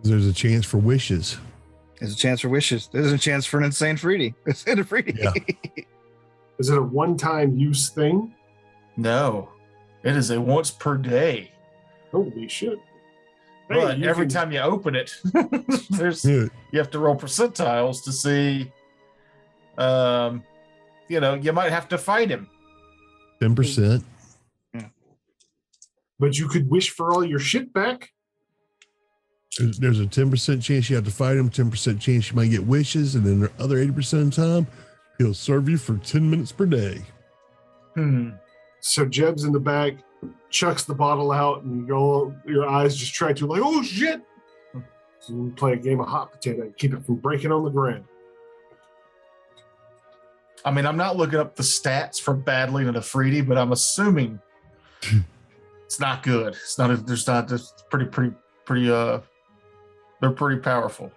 There's a chance for wishes. There's a chance for wishes. There's a chance for an insane Freedy. It's in a Freedy. Yeah. Is it a one-time use thing? No. It is a once per day. Holy shit. But you every can- time you open it, there's Yeah. you have to roll percentiles to see you might have to fight him. 10%. But you could wish for all your shit back. There's a 10% chance you have to fight him, 10% chance you might get wishes, and then the other 80% of the time, he'll serve you for 10 minutes per day. So Jeb's in the back, chucks the bottle out, and your eyes just try to like, oh shit. So you play a game of hot potato and keep it from breaking on the ground. I mean, I'm not looking up the stats for battling an Afridi, but I'm assuming it's not good. It's they're pretty powerful.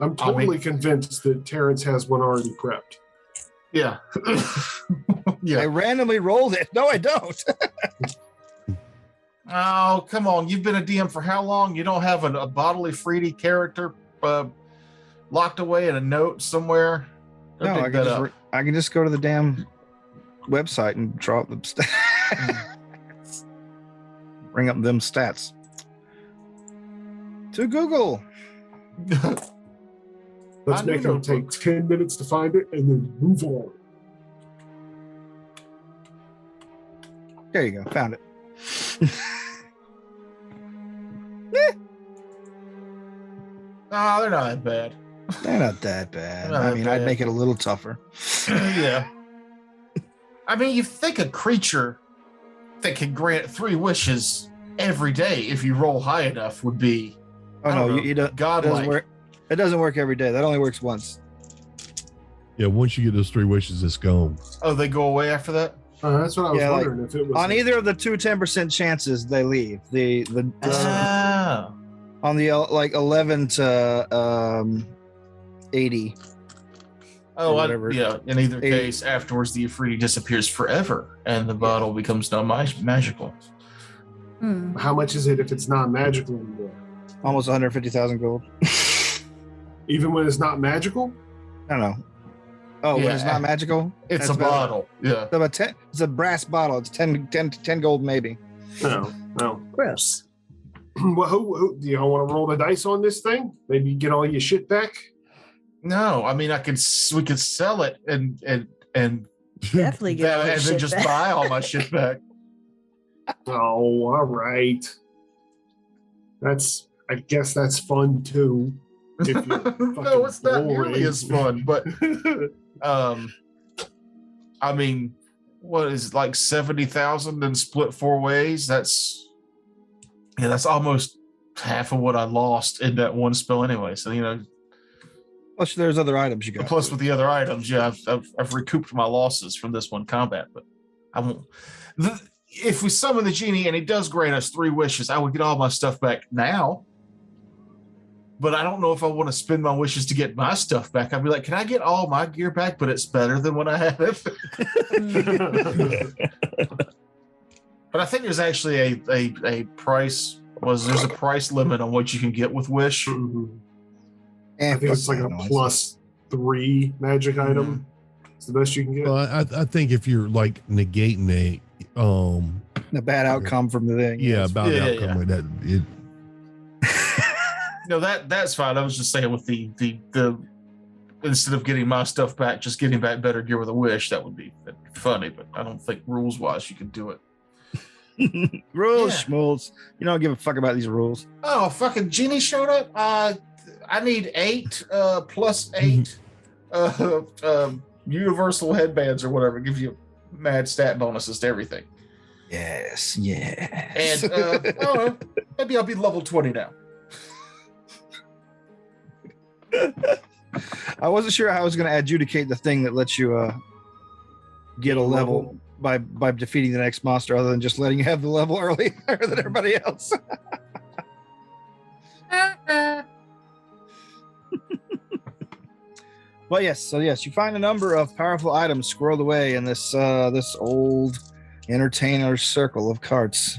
I'm totally convinced that Terrence has one already prepped. Yeah. I Yeah. randomly rolled it. No, I don't. Oh, come on. You've been a DM for how long? You don't have a bodily Afridi character locked away in a note somewhere? Don't No, dig that up. I can just go to the damn website and draw up the stats. Bring up them stats to Google. Let's make them take 10 minutes to find it and then move on. There you go. Found it. No, they're not that bad. They're not that bad. Not I that mean, bad. I'd make it a little tougher. Yeah. I mean, you think a creature that can grant 3 wishes every day if you roll high enough would be. Oh no, you don't. Godlike. It doesn't work every day. That only works once. Yeah, once you get those 3 wishes, it's gone. Oh, they go away after that? That's what I was Yeah, like, wondering if it was On either of the 10% chances, they leave. Ah. On the like 11 to 80. Oh, whatever. yeah. In either 80. case, afterwards, the Ifriti disappears forever and the bottle becomes magical. How much is it if it's not magical anymore? Almost 150,000 gold. Even when it's not magical? I don't know. Oh, when it's not magical? It's That's a bottle. Yeah. About 10, it's a brass bottle. It's 10 gold maybe. No. Gross. Well, who do y'all want to roll the dice on this thing? Maybe get all your shit back? No, I mean, we could sell it and Definitely get all and that then shit just back. buy all my shit back. Oh, all right. I guess that's fun too. If you're No, it's not nearly boring. as fun, but I mean, what is it, like 70,000 and split 4 ways? That's almost half of what I lost in that one spell anyway. So Plus, there's other items you got. plus with the other items, yeah, I've recouped my losses from this one combat, but I won't. If we summon the genie and he does grant us 3 wishes, I would get all my stuff back now. But I don't know if I want to spend my wishes to get my stuff back. I'd be like, can I get all my gear back, but it's better than when I had it? But I think there's actually a price. There's a price limit on what you can get with Wish? I think it's like a +3 magic item. It's the best you can get. Well, I think if you're like negating a bad outcome from the thing. the outcome like that, No, that's fine. I was just saying with the instead of getting my stuff back, just getting back better gear with a wish, that'd be funny, but I don't think rules wise you can do it. Rules, Yeah. schmools. You don't give a fuck about these rules. Oh, fucking genie showed up. I need 8 plus 8 universal headbands or whatever. Give you mad stat bonuses to everything. Yes. And I don't know, maybe I'll be level 20 now. I wasn't sure how I was going to adjudicate the thing that lets you get a level by defeating the next monster, other than just letting you have the level earlier than everybody else. Well, yes. You find a number of powerful items squirreled away in this old entertainer's circle of carts.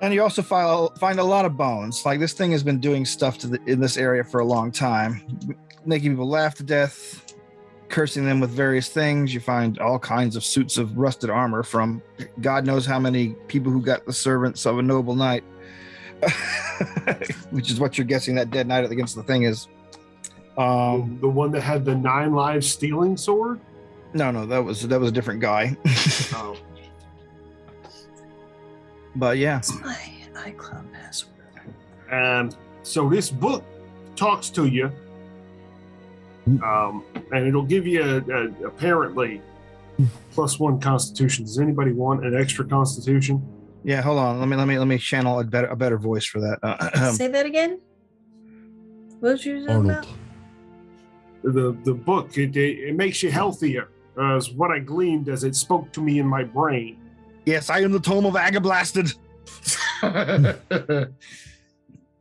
And you also find a lot of bones. Like, this thing has been doing stuff in this area for a long time, making people laugh to death, cursing them with various things. You find all kinds of suits of rusted armor from God knows how many people who got the servants of a noble knight, which is what you're guessing that dead knight against the thing is. The one that had the 9 lives stealing sword? No, that was a different guy. Oh. But yeah. It's my iCloud password. So this book talks to you, and it'll give you apparently +1 Constitution. Does anybody want an extra Constitution? Yeah, hold on. Let me channel a better voice for that. Say that again. What was you talking about? The book it makes you healthier. Is what I gleaned as it spoke to me in my brain. Yes, I am the Tome of Agablasted.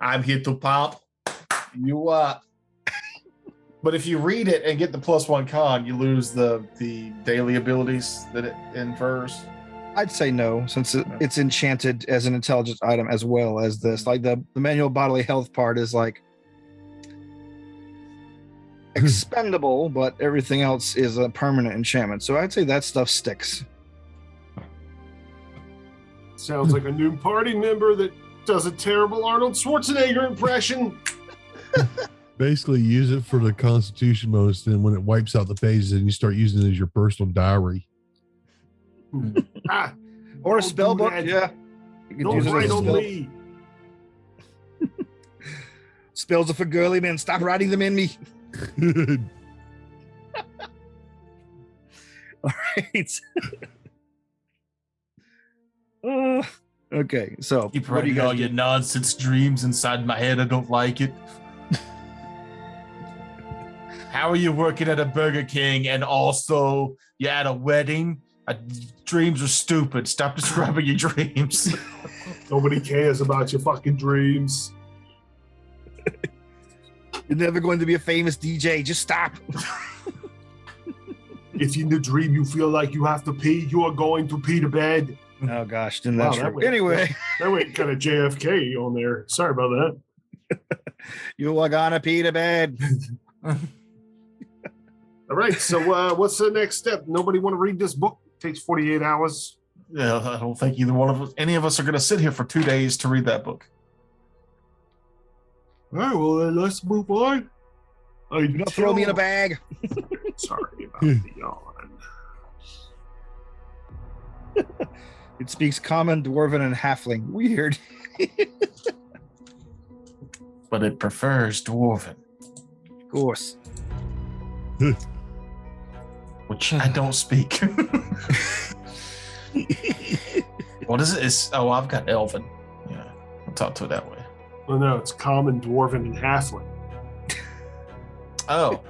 I'm here to pop you up. But if you read it and get the +1 con, you lose the daily abilities that it infers. I'd say no, since it's enchanted as an intelligence item as well as this. Like the manual bodily health part is like expendable, but everything else is a permanent enchantment. So I'd say that stuff sticks. Sounds like a new party member that does a terrible Arnold Schwarzenegger impression. Basically, use it for the Constitution bonus. Then, when it wipes out the pages, and you start using it as your personal diary. Ah, Or a don't spell do book. that. Yeah. You could Don't use it as write a on spell. me. Spells are for girly men. Stop writing them in me. All right. Okay, so Keep what do you writing all guys your do? nonsense dreams inside my head. I don't like it. How are you working at a Burger King and also you're at a wedding? Dreams are stupid. Stop describing your dreams. Nobody cares about your fucking dreams. You're never going to be a famous DJ. Just stop. If in the dream you feel like you have to pee, you are going to pee to bed. Oh gosh, didn't Wow, that that true? went- Anyway, That went kind of JFK on there. Sorry about that. you are gonna pee to bed. All right. So what's the next step? Nobody want to read this book? It takes 48 hours. Yeah, I don't think any of us are going to sit here for 2 days to read that book. All right. Well, then let's move on. Do not throw me in a bag. Sorry about the yawn. It speaks common, dwarven, and halfling. Weird. But it prefers Dwarven, Of course. which I don't speak. What is it? I've got Elven. Yeah, I'll talk to it that way. Well, no, it's common, dwarven, and halfling. Oh.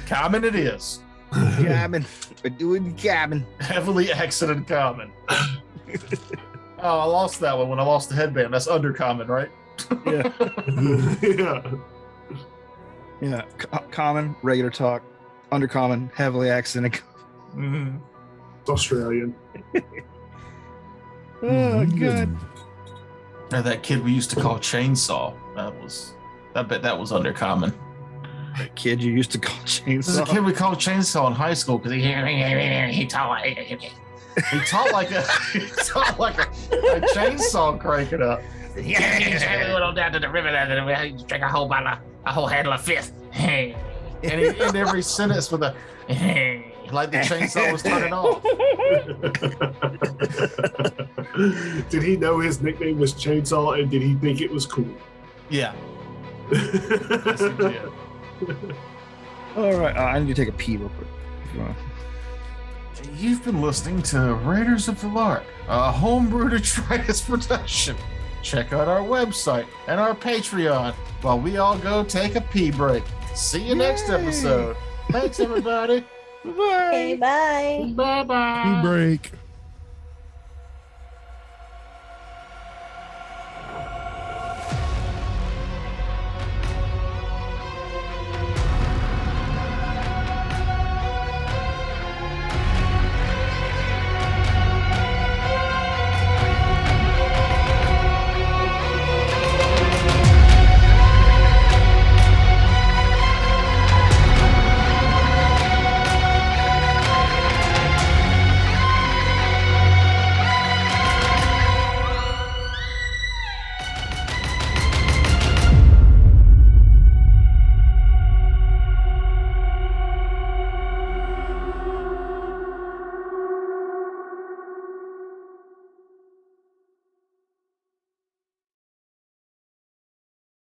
Common it is. Cabin. We're doing cabin. Heavily accented common. Oh, I lost that one when I lost the headband. That's undercommon, right? Yeah. Yeah. Yeah. Common, regular talk. Undercommon, heavily accented. Mm-hmm. It's Australian. Oh, God. Or that kid we used to call Chainsaw. I bet that was undercommon. That kid you used to call This is a Chainsaw. kid we called Chainsaw in high school because he talked like a chainsaw cranking up. Yeah, we went down to the river and we drank a whole handle of fifth. And he ended every sentence with a like the chainsaw was turning off. Did he know his nickname was Chainsaw, and did he think it was cool? Yeah. Yes, he did. All right. I need to take a pee real quick. If you want. You've been listening to Raiders of the Lark, a homebrew detritus production. Check out our website and our Patreon while we all go take a pee break. See you next episode. Thanks, everybody. Okay, bye. Bye-bye. Tea break.